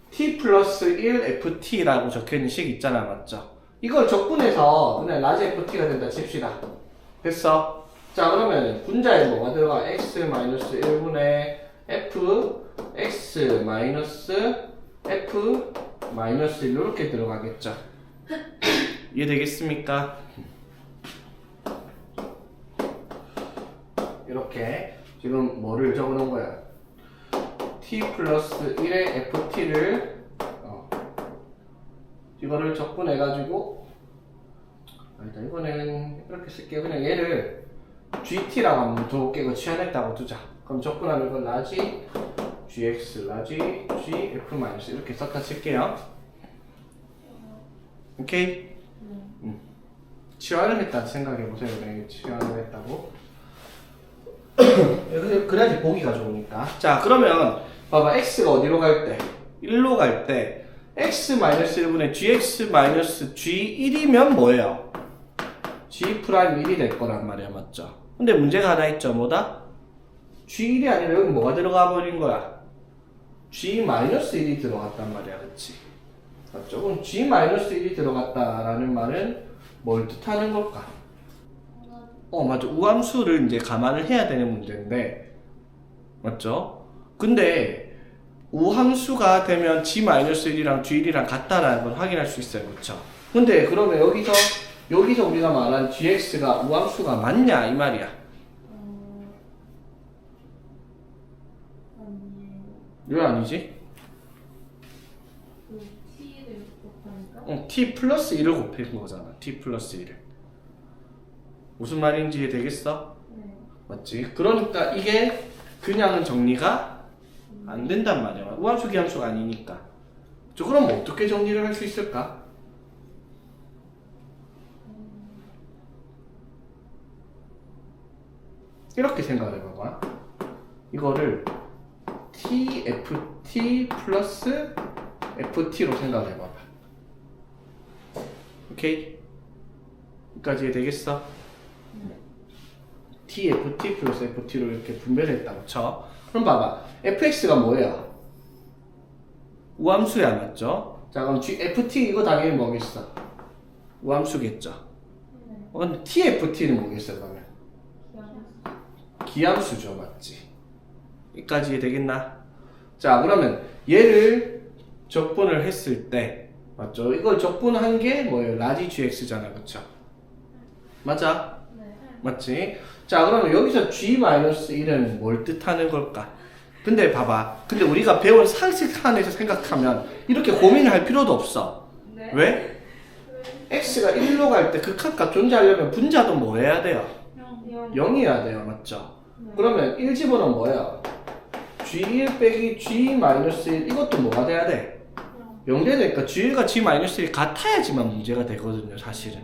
t 플러스 1 ft라고 적혀 있는 식 있잖아. 맞죠? 이걸 적분해서 그냥 라지 ft가 된다 칩시다. 됐어? 자 그러면 분자에 뭐가 들어가? x 마이너스 1분의 f x 마이너스 f 마이너스 1 이렇게 들어가겠죠. 이해되겠습니까? 이렇게 지금 뭐를 적어놓은 거야? t 플러스 1의 ft를 이거를 적분해가지고 일단 이거는 이렇게 쓸게요. 그냥 얘를 gt라고 한번 두게 이거 치환했다고 두자. 그럼 적분하면 이건 라지 gx 라지 gf 마이너스 이렇게 썼다 칠게요. 오케이? 치환을 했다 생각해보세요. 네, 치환을 했다고. 그래야지 보기가 좋으니까. 자 그러면 봐봐. x가 어디로 갈 때? 1로 갈 때 x-1분의 gx-g1이면 뭐예요? g'1이 될 거란 말이야. 맞죠? 근데 문제가 하나 있죠. 뭐다? g1이 아니라 여기 뭐가 들어가 버린 거야? g-1이 들어갔단 말이야. 그치? 맞죠? 그럼 g-1이 들어갔다라는 말은 뭘 뜻하는 걸까? 맞죠. 우함수를 이제 감안을 해야 되는 문제인데 맞죠? 근데 우함수가 되면 g-1이랑 g1이랑 같다라는 걸 확인할 수 있어요. 그렇죠? 근데 그러면 여기서 우리가 말한 gx가 우함수가 맞냐 이 말이야. 아니에요. 왜 아니지? 그 t를 곱하니까? t 플러스 1을 곱한 거잖아. t 플러스 1을. 무슨 말인지 이해되겠어? 네. 맞지? 그러니까 이게 그냥은 정리가 안 된단 말이야. 우함수 기함수가 아니니까. 그럼 어떻게 정리를 할 수 있을까? 이렇게 생각을 해봐봐. 이거를 tft 플러스 ft로 생각을 해봐봐. 오케이? 여기까지 이해되겠어? tft 플러스 ft로 이렇게 분배를 했다고 쳐. 그럼 봐봐. fx가 뭐예요? 우함수야. 맞죠? 자 그럼 ft 이거 당연히 뭐겠어? 우함수겠죠? 근데 tft는 뭐겠어 그러면? 기함수죠. 맞지? 여기까지 되겠나? 자 그러면 얘를 적분을 했을 때 맞죠? 이걸 적분한 게 뭐예요? 라지 gx잖아. 그쵸? 맞아? 네. 맞지? 자 그러면 여기서 g-1은 뭘 뜻하는 걸까? 근데 봐봐. 근데 우리가 배운 상식 안에서 생각하면 이렇게 고민을 할 필요도 없어. 네. 왜? x가 1로 갈 때 극한값 존재하려면 분자도 뭐 해야 돼요? 0이어야 돼요. 맞죠? 네. 그러면 1 집어넣으면 뭐야? g1 빼기 g-1 이것도 뭐가 돼야 돼? 0 되니까 g1과 g-1이 같아야지만 문제가 되거든요. 사실은.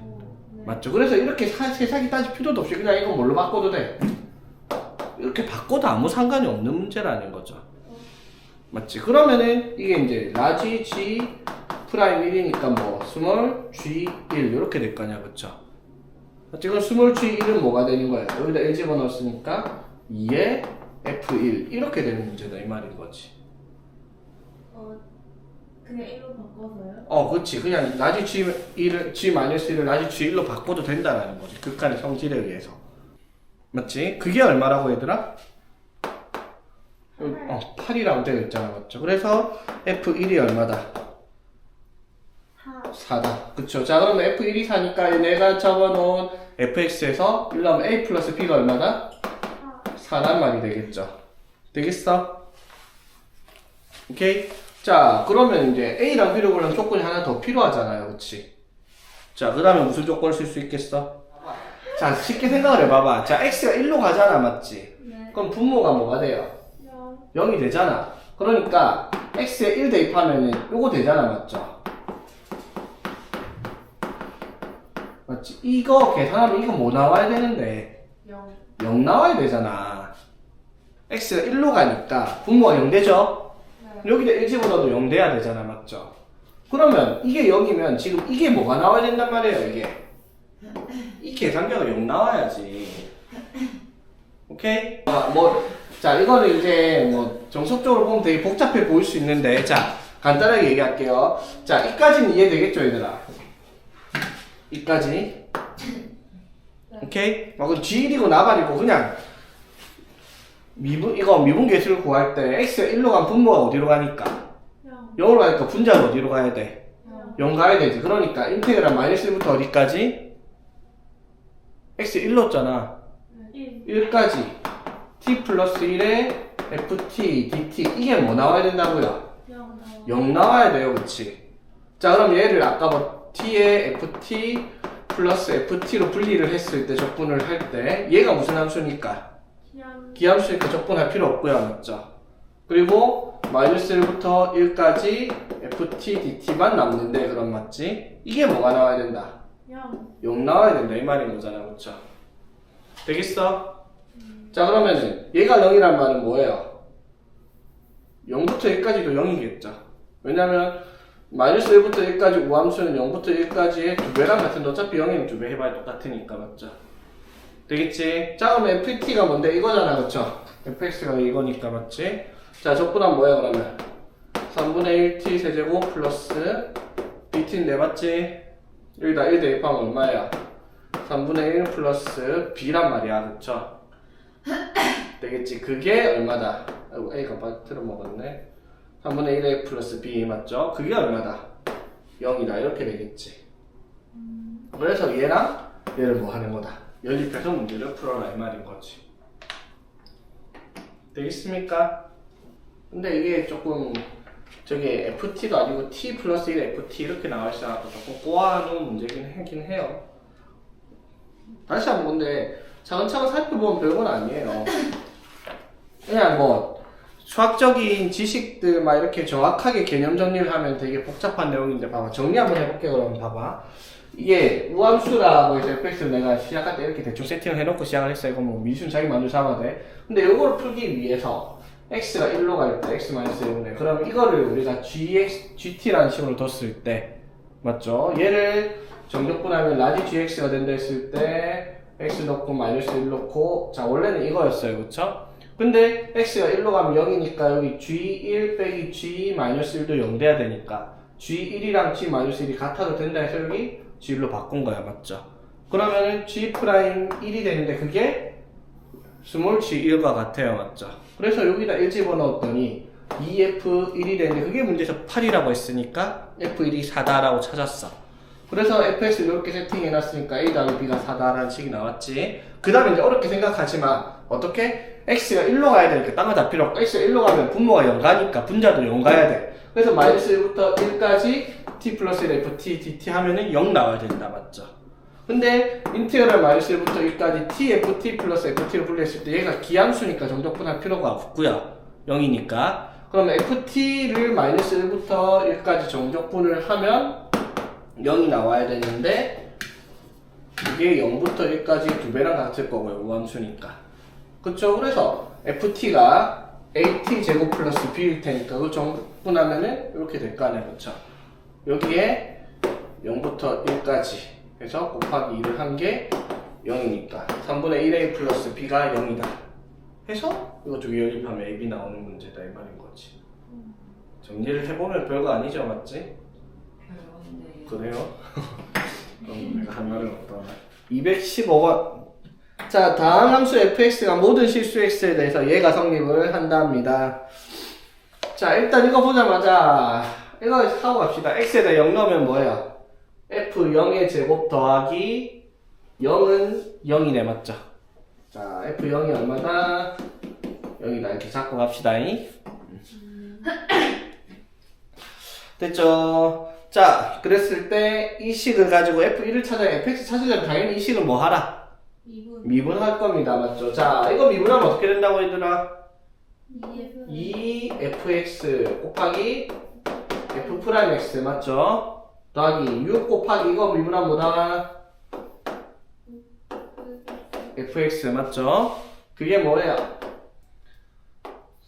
네. 맞죠? 그래서 이렇게 세상이 따질 필요도 없이 그냥 이건 뭘로 바꿔도 돼? 이렇게 바꿔도 아무 상관이 없는 문제라는 거죠. 맞지? 그러면은 이게 이제 라지 G 프라임 1이니까 뭐 스몰 G1 이렇게 될 거냐, 그쵸? 지금 스몰 G1은 뭐가 되는 거야? 여기다 1 집어넣었으니까 2에 F1 이렇게 되는 문제다 이 말인 거지. 그냥 1로 바꿔서요? 그렇지. 그냥 라지 G1을 G-1을 라지 G1로 바꿔도 된다라는 거지. 극한의 성질에 의해서. 맞지? 그게 얼마라고 얘들아? 8이라고 되어 있잖아, 맞죠? 그래서 F1이 얼마다? 4다. 그쵸? 자, 그러면 F1이 4니까 내가 적어놓은 fx에서 1 나오면 a 플러스 b가 얼마다? 4란 말이 되겠죠. 되겠어? 오케이? 자, 그러면 이제 a랑 b를 구하려면 조건이 하나 더 필요하잖아요, 그치? 자, 그 다음에 무슨 조건을 쓸 수 있겠어? 자, 쉽게 생각을 해봐봐. 자, x가 1로 가잖아, 맞지? 네. 그럼 분모가 뭐가 돼요? 0. 0이 되잖아. 그러니까 x에 1 대입하면은 요거 되잖아, 맞죠? 맞지? 이거 계산하면 이거 뭐 나와야 되는데 0. 0 나와야 되잖아. x가 1로 가니까 분모가 0 되죠? 네. 여기다 1 집어넣어도 0 돼야 되잖아, 맞죠? 그러면 이게 0이면 지금 이게 뭐가 나와야 된단 말이에요, 이게. 이 계산계가 0 나와야지. 오케이? 자, 이거는 이제 뭐 정석적으로 보면 되게 복잡해 보일 수 있는데, 자, 간단하게 얘기할게요. 자, 이까지는 이해되겠죠, 얘들아? 이까지. 네. 오케이? 그럼 G1이고 나발이고 그냥 미분계수를 구할 때 x가 1로 간 분모가 어디로 가니까? 0. 0으로 가니까 분자는 어디로 가야 돼? 0. 0 가야 되지. 그러니까 인테그랄 마이너스 1부터 어디까지? x 1로잖아. 1. 1까지 t 플러스 1에 ft dt 이게 뭐 나와야 된다고요? 0 나와. 0 나와야 돼요, 그치? 자, 그럼 얘를 아까 뭐 t에 ft 플러스 ft로 분리를 했을 때 적분을 할 때 얘가 무슨 함수니까? 기함. 기함수니까 적분할 필요 없고요, 맞죠? 그리고 마이너스 1부터 1까지 ft dt만 남는데 그럼 맞지? 이게 뭐가 나와야 된다? 0. 0 나와야 된다 이 말인 거잖아, 그쵸? 되겠어? 자, 그러면은 얘가 0이란 말은 뭐예요? 0부터 1까지도 0이겠죠. 왜냐면 마이너스 1부터 1까지 우함수는 0부터 1까지의 2배랑 같은데 어차피 0이면 2배 해봐야 똑같으니까, 맞죠? 되겠지? 자, 그럼 ft가 뭔데? 이거잖아, 그쵸? fx가 이거니까, 맞지? 자, 적분하면 뭐야, 그러면? 3분의 1 t 세제곱 플러스 dt는 내봤지? 여기다 1 대입하면 얼마야? 3분의 1 플러스 b란 말이야, 그쵸? 되겠지? 그게 얼마다? 아이고, a가 빠뜨려 먹었네. 3분의 1a 플러스 b 맞죠? 그게 얼마다? 0이다 이렇게 되겠지. 그래서 얘랑 얘를 뭐 하는 거다? 연립해서 문제를 풀어라 이 말인 거지. 되겠습니까? 근데 이게 조금 저게 ft도 아니고 t 플러스 1 ft 이렇게 나와 있어서 조금 꼬아놓은 문제긴 하긴 해요. 다시 한번 근데 차근차근 살펴보면 별건 아니에요. 그냥 뭐 수학적인 지식들 막 이렇게 정확하게 개념 정리를 하면 되게 복잡한 내용인데 봐봐. 정리 한번 해볼게. 그러면 봐봐. 이게 우함수라고 해서 fx를 내가 시작할 때 이렇게 대충 세팅을 해놓고 시작을 했어요. 이거 뭐 미순 자기 만들 잡아야 돼. 근데 이걸 풀기 위해서 x가 1로 갈 때 x-1네. 그럼 이거를 우리가 gt라는 식으로 뒀을 때 맞죠? 얘를 정적분하면 라지 gx가 된다 했을 때 x 넣고 마이너스 1 넣고 자 원래는 이거였어요. 그쵸? 근데 x가 1로 가면 0이니까 여기 g1 빼기 g-1도 0 돼야 되니까 g1이랑 g-1이 같아도 된다 해서 여기 g1로 바꾼 거야. 맞죠? 그러면은 g'1이 되는데 그게 스몰 g1과 같아요. 맞죠? 그래서 여기다 1 집어넣었더니 2f1이 되는데 그게 문제에서 8이라고 했으니까 f1이 4다라고 찾았어. 그래서 fx를 이렇게 세팅해놨으니까 a 더하기 b가 4다라는 식이 나왔지. 그 다음에 이제 어렵게 생각하지 마. 어떻게? x가 1로 가야 되니까 딴 거 다 필요 없고 x가 1로 가면 분모가 0 가니까 분자도 0 가야 돼. 그래서 마이너스 1부터 1까지 t 플러스 1 ft dt 하면은 0 나와야 된다. 맞죠? 근데 인테그랄 마이너스 1부터 1까지 t ft 플러스 ft로 분리했을 때 얘가 기함수니까 정적분할 필요가 없고요. 0이니까. 그럼 ft를 마이너스 1부터 1까지 정적분을 하면 0이 나와야 되는데 이게 0부터 1까지 2배랑 같을 거고요. 우함수니까. 그쵸? 그래서 ft가 AT 제곱 플러스 B일 테니까 그거 정분하면은 이렇게 될 거 아니야, 그쵸? 여기에 0부터 1까지 해서 곱하기 2를 한 게 0이니까 3분의 1A 플러스 B가 0이다 해서 이거 두 개 연립하면 AB 나오는 문제다 이 말인 거지. 정리를 해보면 별거 아니죠, 맞지? 그래요? 그럼 내가 한 말은 없다. 215번. 자, 다음 함수 fx가 모든 실수 x에 대해서 얘가 성립을 한답니다. 자, 일단 이거 보자마자 이거 하고 갑시다. x에다 0 넣으면 뭐예요? f0의 제곱 더하기 0은 0이네, 맞죠? 자, f0이 얼마다? 0이다. 이렇게 잡고 갑시다. 됐죠? 자, 그랬을 때 이 식을 가지고 f1을 찾아야 fx 찾으려면 당연히 이 식을 뭐 하라? 미분할 겁니다. 맞죠? 자, 이거 미분하면 어떻게 된다고 얘들아? 2fx 곱하기 f'x 맞죠? 더하기 6 곱하기 이거 미분하면 뭐다? fx 맞죠? 그게 뭐예요?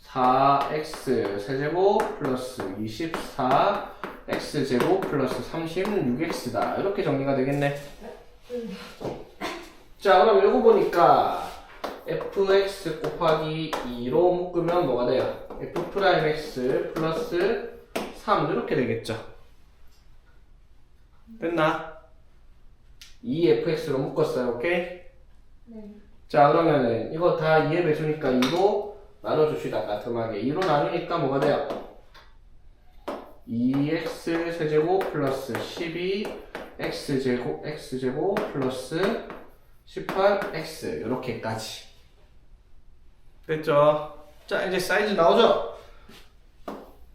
4x 세제곱 플러스 24 x제곱 플러스 36x다. 이렇게 정리가 되겠네. 자, 그럼 이거 보니까 fx 곱하기 2로 묶으면 뭐가 돼요? f'x 플러스 3 이렇게 되겠죠. 됐나? 2fx로 묶었어요. 오케이? 네. 자, 그러면은 이거 다 2의 배수니까 2로 나눠줍시다. 깔끔하게 2로 나누니까 뭐가 돼요? 2x 세제곱 플러스 12 x제곱 플러스 18x 이렇게까지 됐죠? 자, 이제 사이즈 나오죠?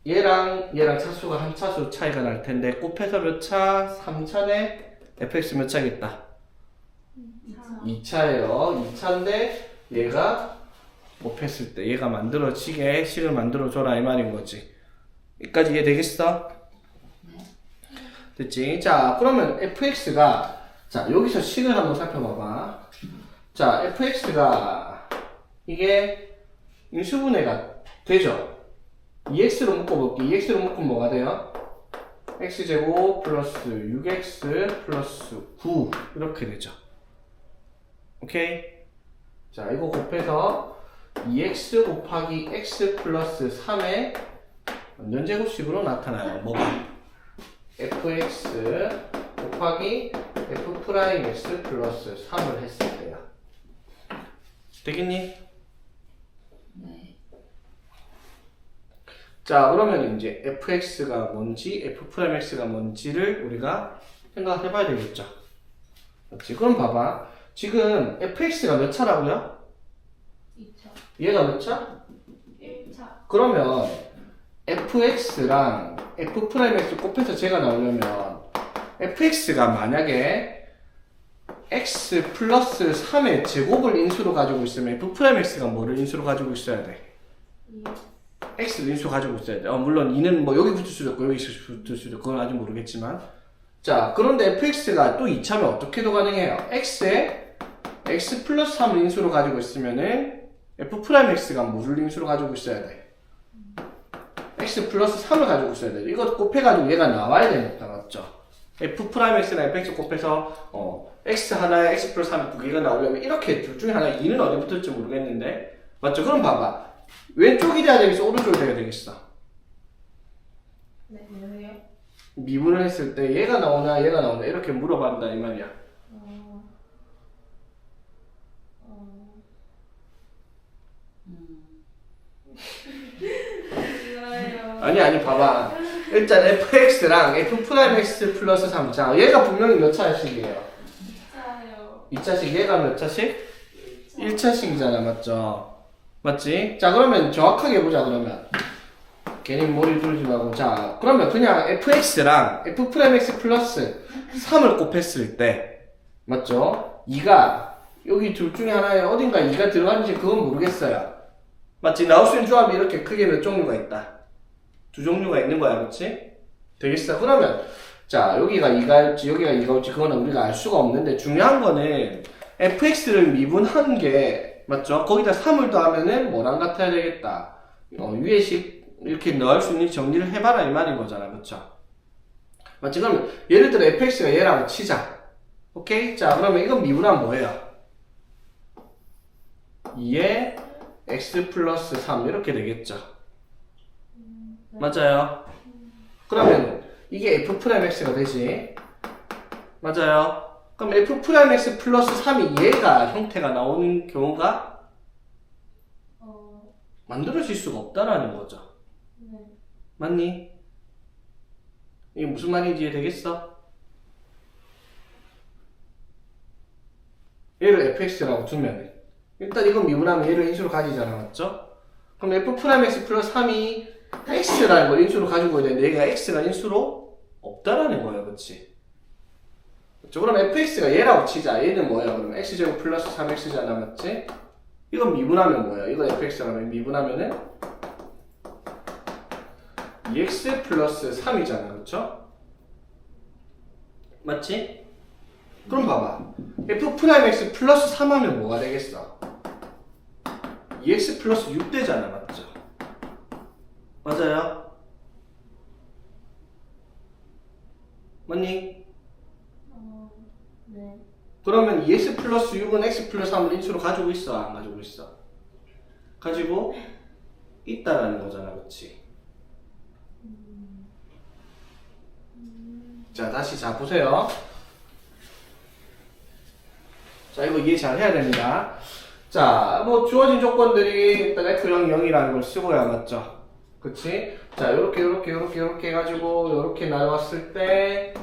얘랑 차수가 한 차수 차이가 날 텐데 곱해서 몇 차? 3차네? fx 몇 차겠다? 2차예요. 2차인데 얘가 곱했을 때 얘가 만들어지게 식을 만들어줘라 이 말인 거지. 여기까지 이해되겠어? 됐지? 자, 그러면 fx가 자, 여기서 식을 한번 살펴봐봐. 자, fx가 이게 인수분해가 되죠? 2x로 묶어볼게. 2x로 묶으면 뭐가 돼요? x제곱 플러스 6x 플러스 9 이렇게 되죠. 오케이? 자, 이거 곱해서 2x 곱하기 x 플러스 3의 연제곱식으로 나타나요. 뭐가? fx 곱하기 f'x 플러스 3을 했을 때요. 되겠니? 네. 자, 그러면 이제 fx가 뭔지 f'x가 뭔지를 우리가 생각해 봐야 되겠죠. 맞지? 그럼 봐봐. 지금 fx가 몇 차라고요? 2차. 얘가 몇 차? 1차. 그러면 fx랑 f'x 곱해서 제가 나오려면 fx가 만약에 x 플러스 3의 제곱을 인수로 가지고 있으면 f'x가 뭐를 인수로 가지고 있어야 돼? 2. x를 인수 가지고 있어야 돼. 물론 2는 뭐 여기 붙을 수도 있고 여기 붙을 수도 있고 그건 아직 모르겠지만 자, 그런데 fx가 또 2차면 어떻게도 가능해요? x에 x 플러스 3을 인수로 가지고 있으면은 f'x가 뭐를 인수로 가지고 있어야 돼? x 플러스 3을 가지고 있어야 돼. 이거 곱해가지고 얘가 나와야 되니까, 맞죠? f'x랑 fx 곱해서 x 하나에 x 플러스 3이 두 개가 나오려면 이렇게 둘 중에 하나 2는 어디 붙을지 모르겠는데 맞죠? 그럼 봐봐. 왼쪽이 돼야 되겠어? 오른쪽이 돼야 되겠어? 네, 왜요? 미분을 했을 때 얘가 나오나 얘가 나오나 이렇게 물어본다 이 말이야. 아니 봐봐. 일단 fx랑 f'x 플러스 3차 얘가 분명히 몇 차씩이에요? 2차요. 2차씩 얘가 몇 차씩? 1차씩이잖아 맞죠? 맞지? 자 그러면 정확하게 보자 그러면 괜히 머리 돌리지 말고 자 그러면 그냥 fx랑 f'x 플러스 3을 곱했을 때 맞죠? 2가 여기 둘 중에 하나에 어딘가 2가 들어가는지 그건 모르겠어요 맞지? 나올 수 있는 조합이 이렇게 크게 몇 종류가 있다 두 종류가 있는 거야 그렇지? 되겠어? 그러면 자 여기가 2가일지 여기가 2가 올지 그거는 우리가 알 수가 없는데 중요한 거는 fx를 미분한 게 맞죠? 거기다 3을 더하면은 뭐랑 같아야 되겠다 위에식 이렇게 넣을 수 있는 정리를 해봐라 이 말인 거잖아, 그쵸? 맞지? 그러면 예를 들어 fx가 얘라고 치자. 오케이? 자, 그러면 이건 미분하면 뭐예요? 2에 x 플러스 3 이렇게 되겠죠. 맞아요? 그러면 이게 f'x가 되지. 맞아요? 그럼 f'x 플러스 3이 얘가 형태가 나오는 경우가 만들어질 수가 없다라는 거죠. 네. 맞니? 이게 무슨 말인지 이해되겠어? 얘를 fx라고 두면 일단 이건 미분하면 얘를 인수로 가지잖아, 맞죠? 그럼 f'x 플러스 3이 x라는 걸 인수로 가지고 있는데 얘가 x가 인수로 없다라는 거예요, 그치? 그렇죠? 그럼 fx가 얘라고 치자. 얘는 뭐야? 그러면 x제곱 플러스 3x잖아, 맞지? 이건 미분하면 뭐야? 이거 fx라면 미분하면은 2x 플러스 3이잖아, 그렇죠? 맞지? 그럼 봐봐. f'x 플러스 3 하면 뭐가 되겠어? 2x 플러스 6 되잖아, 맞죠? 맞아요? 맞니? 네. 그러면 2x 플러스 6은 x 플러스 3을 인수로 가지고 있어? 안 가지고 있어? 가지고 있다라는 거잖아, 그치? 자, 다시 자 보세요. 자, 이거 이해 잘 해야 됩니다. 자, 뭐 주어진 조건들이 일단 f0, 0이라는 걸 쓰고야, 맞죠? 그치? 자, 요렇게 해가지고 요렇게 나왔을 때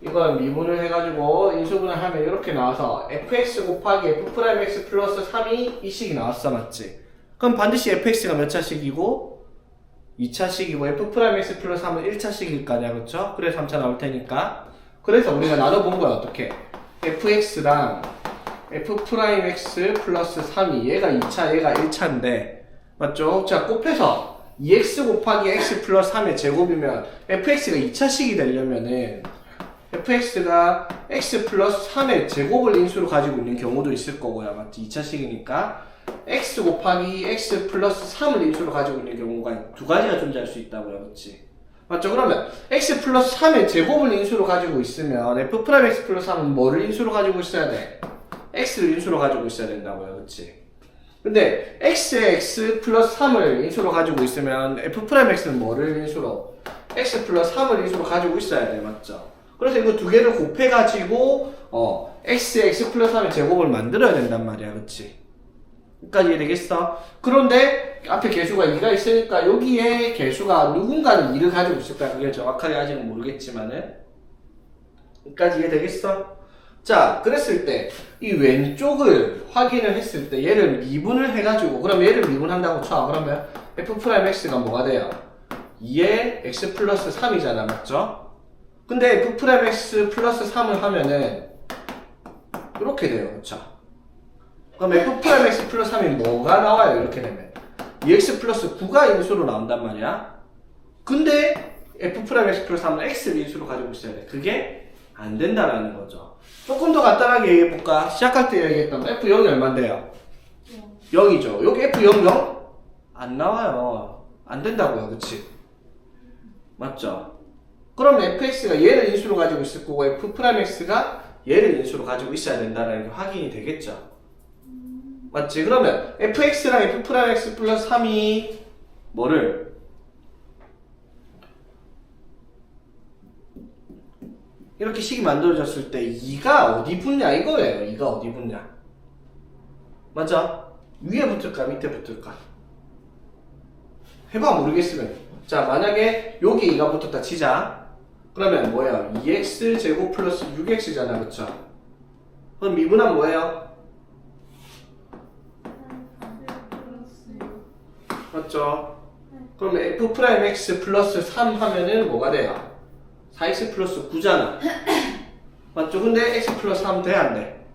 이건 미분을 해가지고 인수분을 하면 이렇게 나와서 fx 곱하기 f'x 플러스 3이 이 식이 나왔어, 맞지? 그럼 반드시 fx가 몇 차식이고 2차식이고 f'x 플러스 3은 1차식일 거 아니야, 그쵸? 그래서 3차 나올 테니까. 그래서 우리가 나눠본 거야, 어떻게? fx랑 f'x 플러스 3이 얘가 2차, 얘가 1차인데 맞죠? 자, 곱해서 2x 곱하기 x 플러스 3의 제곱이면 fx가 2차식이 되려면은 fx가 x 플러스 3의 제곱을 인수로 가지고 있는 경우도 있을 거고요, 맞지? 2차식이니까 x 곱하기 x 플러스 3을 인수로 가지고 있는 경우가 두 가지가 존재할 수 있다고요, 그렇지? 맞죠? 그러면 x 플러스 3의 제곱을 인수로 가지고 있으면 f'x 플러스 3은 뭐를 인수로 가지고 있어야 돼? x를 인수로 가지고 있어야 된다고요, 그렇지? 근데 x에 x 플러스 3을 인수로 가지고 있으면 f'x는 뭐를 인수로? x 플러스 3을 인수로 가지고 있어야 돼, 맞죠? 그래서 이거 두 개를 곱해가지고 x에 x 플러스 3의 제곱을 만들어야 된단 말이야, 그치? 여기까지 이해되겠어? 그런데 앞에 개수가 2가 있으니까 여기에 개수가 누군가는 2를 가지고 있을 거야. 그게 정확하게 아직은 모르겠지만은 여기까지 이해되겠어? 자, 그랬을 때 이 왼쪽을 확인을 했을 때 얘를 미분을 해가지고 그럼 얘를 미분한다고 쳐. 그러면 f'x가 뭐가 돼요? 2에 x 플러스 3이잖아, 맞죠? 근데 f'x 플러스 3을 하면은 이렇게 돼요, 그쵸? 그럼 f'x 플러스 3이 뭐가 나와요? 이렇게 되면 2x 플러스 9가 인수로 나온단 말이야. 근데 f'x 플러스 3은 x를 인수로 가지고 있어야 돼. 그게 안 된다라는 거죠. 조금 더 간단하게 얘기해볼까? 시작할 때 얘기했던 f0이 얼만데요? 0이죠. 여기 f0, 0? 안 나와요. 안 된다고요, 그치? 맞죠? 그럼 fx가 얘를 인수로 가지고 있을 거고 f'x가 얘를 인수로 가지고 있어야 된다는 게 확인이 되겠죠? 맞지? 그러면 fx랑 f'x 플러스 3이 뭐를? 이렇게 식이 만들어졌을 때 2가 어디 붙냐 이거예요. 2가 어디 붙냐? 맞아? 위에 붙을까 밑에 붙을까? 해봐 모르겠으면. 자, 만약에 여기 2가 붙었다 치자. 그러면 뭐예요? 2x 제곱 플러스 6x잖아, 그쵸? 그럼 미분하면 뭐예요? 맞죠? 그러면 f'x 플러스 3 하면은 뭐가 돼요? 4x 플러스 9잖아. 맞죠? 근데 x 플러스 3 돼? 안 돼?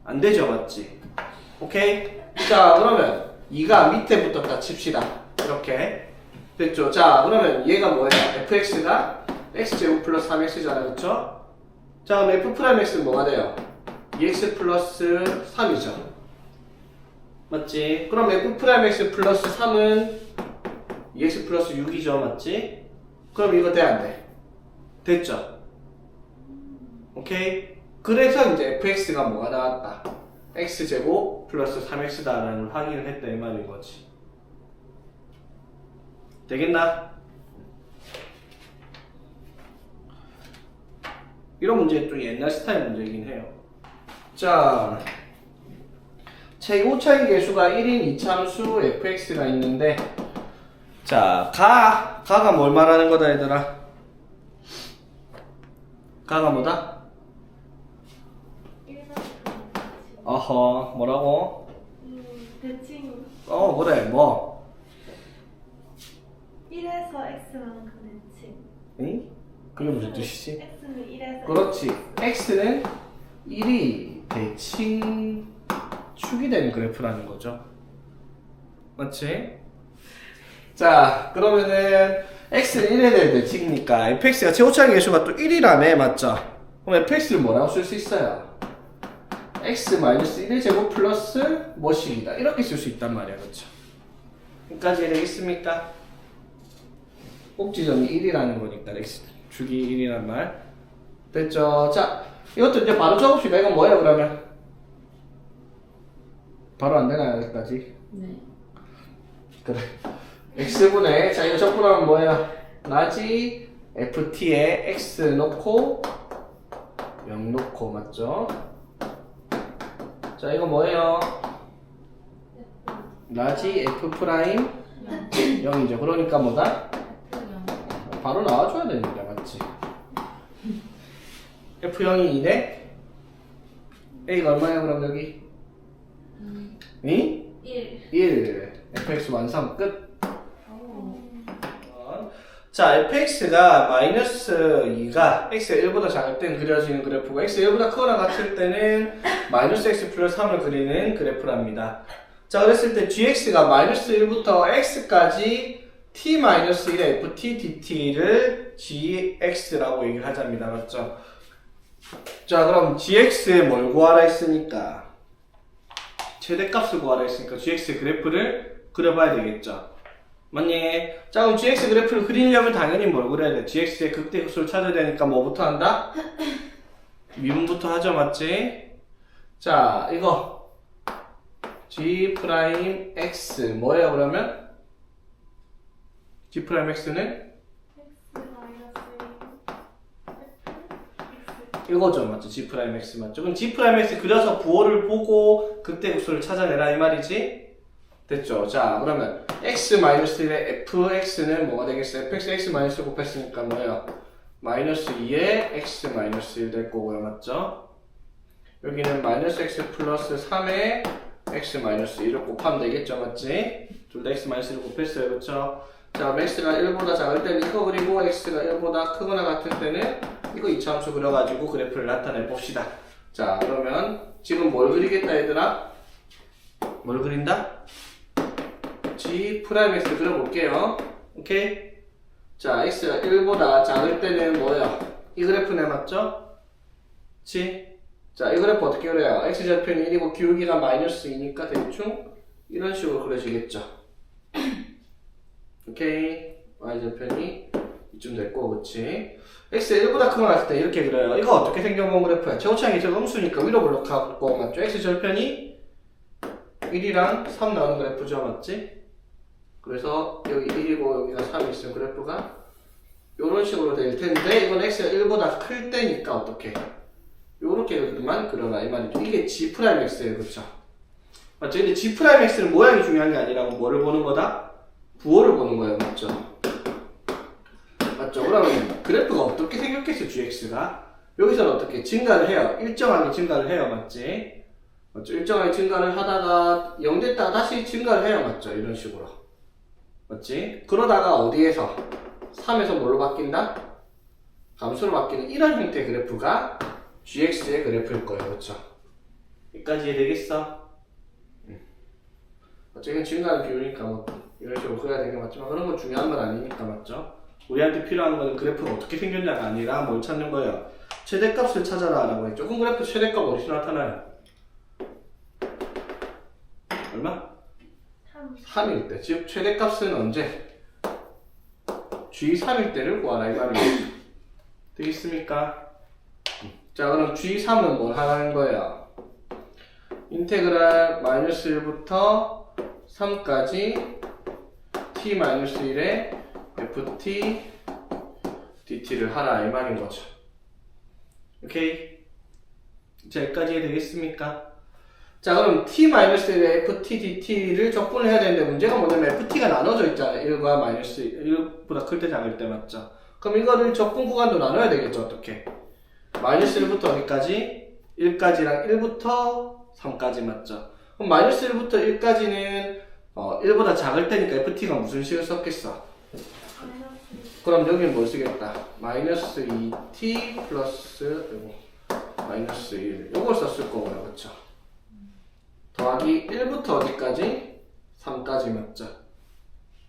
안 되죠, 맞지? 오케이? 자, 그러면 2가 밑에 붙었다 칩시다. 이렇게. 됐죠? 자, 그러면 얘가 뭐예요? fx가 x제곱 플러스 3x잖아, 그쵸? 자, 그럼 f'x는 뭐가 돼요? 2x 플러스 3이죠. 맞지? 그럼 f'x 플러스 3은 2x 플러스 6이죠, 맞지? 그럼 이거 돼, 안 돼? 됐죠? 오케이? 그래서 이제 fx가 뭐가 나왔다? x제곱 플러스 3x다라는 걸 확인을 했다 이 말인 거지. 되겠나? 이런 문제 좀 옛날 스타일 문제이긴 해요. 자, 최고차이 계수가 1인 이참수 fx가 있는데, 자, 가가 뭘 말하는 거다 얘들아? 가가 뭐다? 어허, 뭐라고? 대칭 뭐래, 뭐? 1에서 x만큼 대칭. 응? 그게 무슨 뜻이지? x는 1에서 그렇지. x는 1이 대칭 축이 되는 그래프라는 거죠. 맞지? 자, 그러면은 x는 1에 대해 대칭이니까 fx가 최고차이 계수가 또 1이라며, 맞죠? 그럼 fx를 뭐라고 쓸 수 있어요? x-1의 제곱 플러스 뭐씩이다. 이렇게 쓸 수 있단 말이야, 그렇죠? 여기까지 되겠습니까? 꼭지점이 1이라는 거니까 x 축이 1이란 말 됐죠? 자, 이것도 이제 바로 적읍시다. 이건 뭐예요, 그러면? 바로 안 되나요, 여기까지? 네. 그래. x분의, 자, 이거 적고 나면 뭐예요? 라지 ft에 x 놓고 0 놓고, 맞죠? 자, 이거 뭐예요? 라지 f 프라임 0이죠. 그러니까 뭐다? 바로 나와줘야 되는데, 맞지? f0이 2네? a가 얼마야, 그럼 여기? 2? 1. fx 완성 끝. 자, fx가 마이너스 2가 x가 1보다 작을 땐 그려지는 그래프고 x가 1보다 크거나 같을 때는 마이너스 x 플러스 3을 그리는 그래프랍니다. 자, 그랬을 때 gx가 마이너스 1부터 x까지 t-1의 ft dt를 gx라고 얘기를 하자입니다. 맞죠? 자, 그럼 gx에 뭘 구하라 했으니까 최대값을 구하라 했으니까 gx의 그래프를 그려봐야 되겠죠. 맞니? 자, 그럼 gx 그래프를 그리려면 당연히 뭘 그려야 돼? gx의 극대극소를 찾아야 되니까 뭐부터 한다? 미분부터 하죠, 맞지? 자, 이거 g 프라임 x 뭐예요, 그러면? g 프라임 x는 이거죠, 맞죠? g 프라임 x 맞죠? 그럼 g 프라임 x 그려서 부호를 보고 극대극소를 찾아내라 이 말이지? 됐죠? 자, 그러면 x-1의 fx는 뭐가 되겠어요? fx x-1 곱했으니까 뭐예요? 마이너스 2의 x-1 될 거고요, 맞죠? 여기는 마이너스 x 플러스 3의 x-1을 곱하면 되겠죠, 맞지? 둘 다 x-1을 곱했어요, 그쵸? 자, x가 1보다 작을 때는 이거 그리고 x가 1보다 크거나 같을 때는 이거 이차함수 그려가지고 그래프를 나타내 봅시다. 자, 그러면 지금 뭘 그리겠다, 얘들아? 뭘 그린다? g 프라임 x 그려볼게요. 오케이? 자, x가 1보다 작을 때는 뭐예요? 이 그래프네, 맞죠? 그치? 자, 이 그래프 어떻게 그려요? x절편이 1이고 기울기가 마이너스 2니까 대충 이런 식으로 그려지겠죠. 오케이? y절편이 이쯤 됐고, 그치? x가 1보다 크거나 같을 때 이렇게 그려요. 이거 어떻게 생겨본 그래프야? 최고차이 계수가 음수니까 위로 블록하고, 맞죠? x절편이 1이랑 3 나오는 그래프죠, 맞지? 그래서 여기 1이고 여기가 3이 있으면 그래프가 이런 식으로 될 텐데 이건 x가 1보다 클 때니까 어떻게? 요렇게만 그려라 이 말이죠. 이게 g'x예요, 그쵸? 맞죠? 근데 g'x는 모양이 중요한 게 아니라 뭐를 보는 거다? 부호를 보는 거예요, 맞죠? 맞죠? 그러면 그래프가 어떻게 생겼겠어, gx가? 여기서는 어떻게 증가를 해요? 일정하게 증가를 해요, 맞지? 맞죠? 일정하게 증가를 하다가 0 됐다가 다시 증가를 해요, 맞죠? 이런 식으로. 맞지? 그러다가 어디에서? 3에서 뭘로 바뀐다? 감수로 바뀌는 이런 형태의 그래프가 gx의 그래프일 거예요, 그렇죠? 여기까지 이해되겠어? 어쨌든 증가하는 비율이니까 뭐 이런 식으로 그려야 되는 게 맞지만 그런 건 중요한 건 아니니까, 맞죠? 우리한테 필요한 거는 그래프가 어떻게 생겼냐가 아니라 뭘 찾는 거예요? 최대값을 찾아라 라고 했죠. 그럼 그래프 최대값 어디서 나타나요? 얼마? 3일 때. 즉 최대값은 언제? G3일 때를 구하라 이 말이에요. 되겠습니까? 자, 그럼 G3은 뭘 하라는 거예요? 인테그랄 마이너스 1부터 3까지 t-1의 ft dt를 하라 이 말인 거죠. 오케이? 자, 여기까지 되겠습니까? 자, 그럼 t-1의 ft dt를 적분을 해야 되는데 문제가 뭐냐면 ft가 나눠져 있잖아요. 1과 마이너스 1보다 클 때 작을 때 맞죠? 그럼 이거를 적분 구간도 나눠야 되겠죠. 어떻게? 마이너스 1부터 어디까지? 1까지랑 1부터 3까지 맞죠? 그럼 마이너스 1부터 1까지는 1보다 작을 때니까 ft가 무슨 식을 썼겠어? 그럼 여기는 뭘 쓰겠다? 마이너스 2t 플러스 마이너스 1 이걸 썼을 거고요. 그쵸? 더하기 1부터 어디까지? 3까지 맞죠?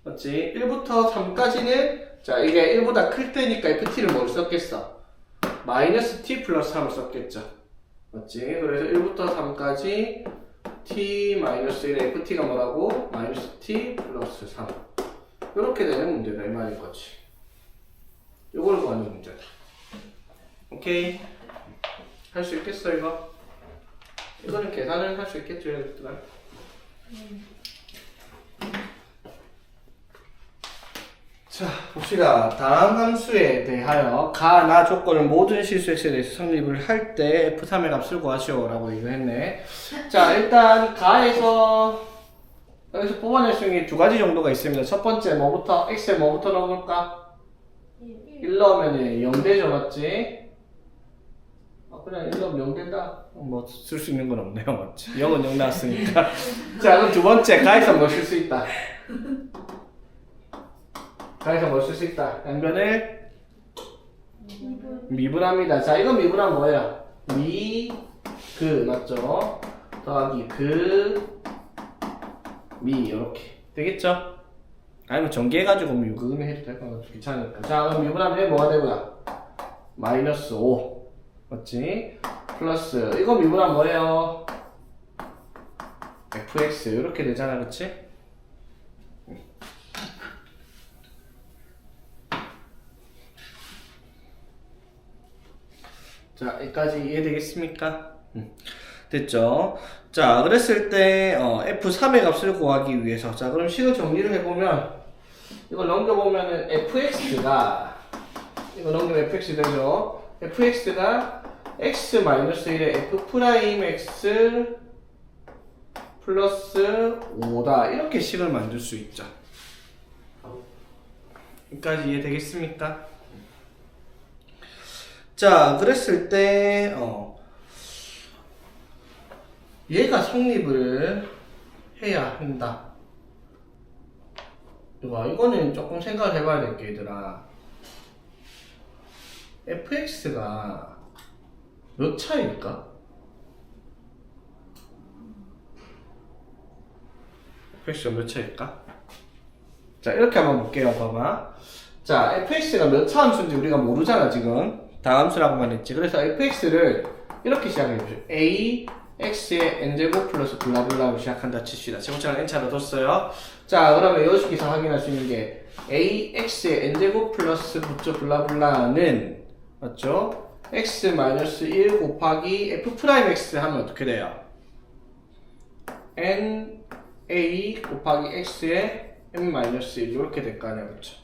맞지? 1부터 3까지는 자 이게 1보다 클 때니까 ft를 뭘 썼겠어? 마이너스 t 플러스 3을 썼겠죠? 맞지? 그래서 1부터 3까지 t-1의 ft가 뭐라고? 마이너스 t 플러스 3 이렇게 되는 문제다 이 말인 거지. 이걸 구하는 문제다. 오케이? 할 수 있겠어 이거? 이거는 계산을 할 수 있겠죠 얘들아? 자 봅시다. 다음 함수에 대하여 가나 조건을 모든 실수 x에 대해서 성립을 할 때 f3의 값을 구하시오 라고 얘기를 했네. 자 일단 가에서 여기서 뽑아낼 수 있는 게 두 가지 정도가 있습니다. 첫 번째 뭐부터? x에 뭐부터 넣어볼까? 1 넣으면 0 되죠 맞지? 그냥 1 넣으면 0 된다? 뭐 쓸 수 있는 건 없네요 맞지? 0은 0 나왔으니까. 자 그럼 두 번째 가에서 뭐 쓸 수 있다? 가에서 뭐 쓸 수 있다? 양변을 미분합니다. 자 이건 미분하면 뭐예요? 그 맞죠? 더하기 미 이렇게 되겠죠? 아니면 전개해가지고 미분을 해도 될 것 같아. 귀찮으니까. 자 그럼 미분하면 뭐가 되고요? 마이너스 5 맞지? 플러스 이거 미분하면 뭐예요? fx 이렇게 되잖아 그치? 자 여기까지 이해되겠습니까? 됐죠? 자 그랬을 때 f3의 값을 구하기 위해서 자 그럼 식을 정리를 해보면 이걸 넘겨보면은 fx가 이거 넘기면 fx 되죠? fx가 x-1의 f'x 플러스 5다 이렇게 식을 만들 수 있죠. 여기까지 이해되겠습니까? 자 그랬을 때 얘가 성립을 해야 한다. 이거는 조금 생각을 해봐야 될 게 얘들아. fx가 몇 차일까? fx가 몇 차일까? 자 이렇게 한번 볼게요. 봐봐. 자 fx가 몇 차 함수인지 우리가 모르잖아 지금. 다함수라고만 했지. 그래서 fx를 이렇게 시작해보죠. a x의 n제곱 플러스 블라블라로 시작한다 칩시다. 제곱차는 n차로 뒀어요. 자 그러면 여기서 확인할 수 있는 게 a x의 n제곱 플러스 붙여 블라블라는 맞죠? x-1 곱하기 f'x 하면 어떻게 돼요? n a 곱하기 x의 n-1 이렇게 될 거 아니야 그쵸?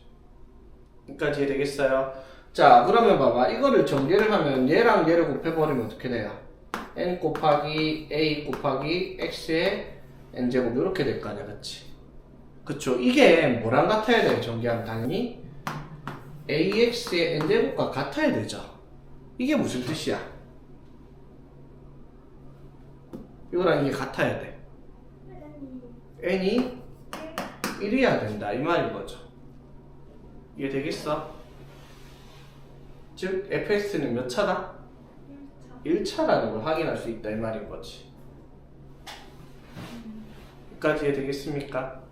여기까지 이해되겠어요? 자 그러면 봐봐 이거를 전개를 하면 얘랑 얘를 곱해버리면 어떻게 돼요? n 곱하기 a 곱하기 x의 n제곱 이렇게 될 거 아니야 그치? 그쵸? 이게 뭐랑 같아야 돼요 전개하면 당연히 ax의 n제곱과 같아야 되죠. 이게 무슨 뜻이야? 이거랑 이게 같아야 돼. n이 1이어야 된다 이 말인 거죠. 이해되겠어? 즉 fx는 몇 차다? 1차라는 걸 확인할 수 있다 이 말인 거지. 여기까지 이해되겠습니까?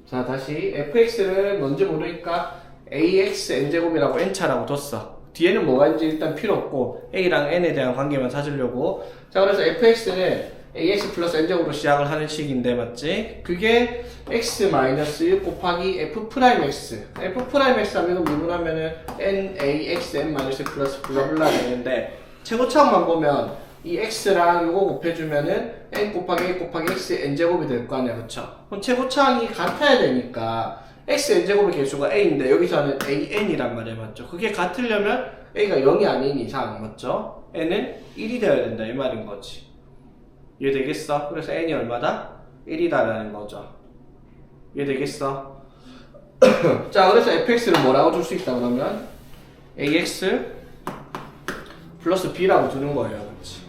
자 다시 fx를 뭔지 모르니까 ax n제곱이라고 n차라고 뒀어. 뒤에는 뭐가 있는지 일단 필요 없고 a랑 n에 대한 관계만 찾으려고. 자 그래서 fx는 ax 플러스 n제곱으로 시작을 하는 식인데 맞지? 그게 x-1 곱하기 f'x f'x 하면 이거 미분하면은 nax n-1 플러스 블라블라 되는데 최고차항만 보면 이 x랑 이거 곱해주면은 n 곱하기 a 곱하기 x n제곱이 될 거 아니야, 그쵸? 그럼 최고차항이 같아야 되니까 x n제곱의 개수가 a인데 여기서는 an이란 말이야, 맞죠? 그게 같으려면 a가 0이 아닌 이상, 맞죠? n은 1이 되어야 된다 이 말인 거지. 이해되겠어? 그래서 n이 얼마다? 1이다라는 거죠. 이해되겠어? 자, 그래서 fx를 뭐라고 줄 수 있다 그러면 ax 플러스 b라고 두는 거예요, 그렇지?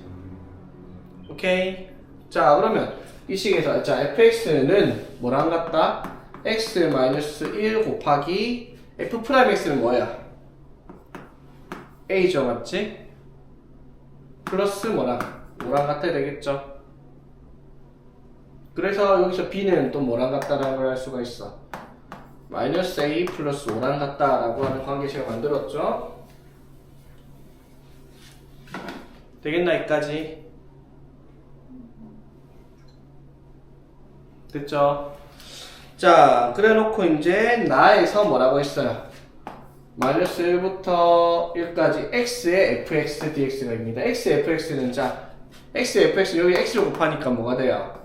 오케이. 자, 그러면 이 식에서 자 fx는 뭐랑 같다? x-1 곱하기 f'x는 뭐야? a죠, 맞지? 플러스 뭐랑 같아야 되겠죠? 그래서 여기서 b는 또 뭐랑 같다라는 걸 할 수가 있어. 마이너스 a 플러스 5랑 같다라고 하는 관계식을 만들었죠? 되겠나, 여기까지? 됐죠? 자, 그래 놓고 이제 나에서 뭐라고 했어요? 마이너스 1부터 1까지 x의 fx dx가 입니다. x의 fx는 자, x의 fx 여기 x를 곱하니까 뭐가 돼요?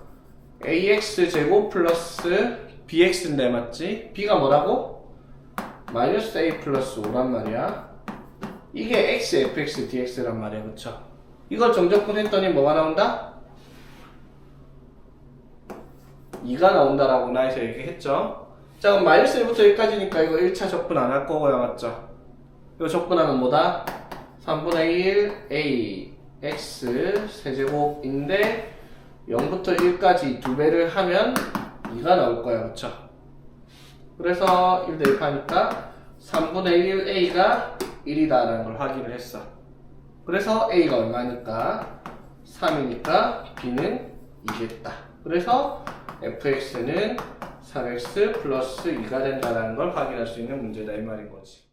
ax 제곱 플러스 bx인데 맞지? b가 뭐라고? 마이너스 a 플러스 5란 말이야. 이게 x의 fx dx란 말이야, 그쵸? 이걸 정적분 했더니 뭐가 나온다? 2가 나온다라고 나에서 얘기했죠. 자, 그럼 마이너스 1부터 1까지니까 이거 1차 적분 안 할 거고요, 맞죠? 이거 적분하면 뭐다? 3분의 1 a x 세제곱인데 0부터 1까지 두 배를 하면 2가 나올 거야, 그쵸? 그래서 1 대입하니까 3분의 1 a가 1이다라는 걸 확인을 했어. 그래서 a가 얼마니까? 3이니까 b는 2겠다. 그래서 fx는 3x 플러스 2가 된다는 걸 확인할 수 있는 문제다 이 말인 거지.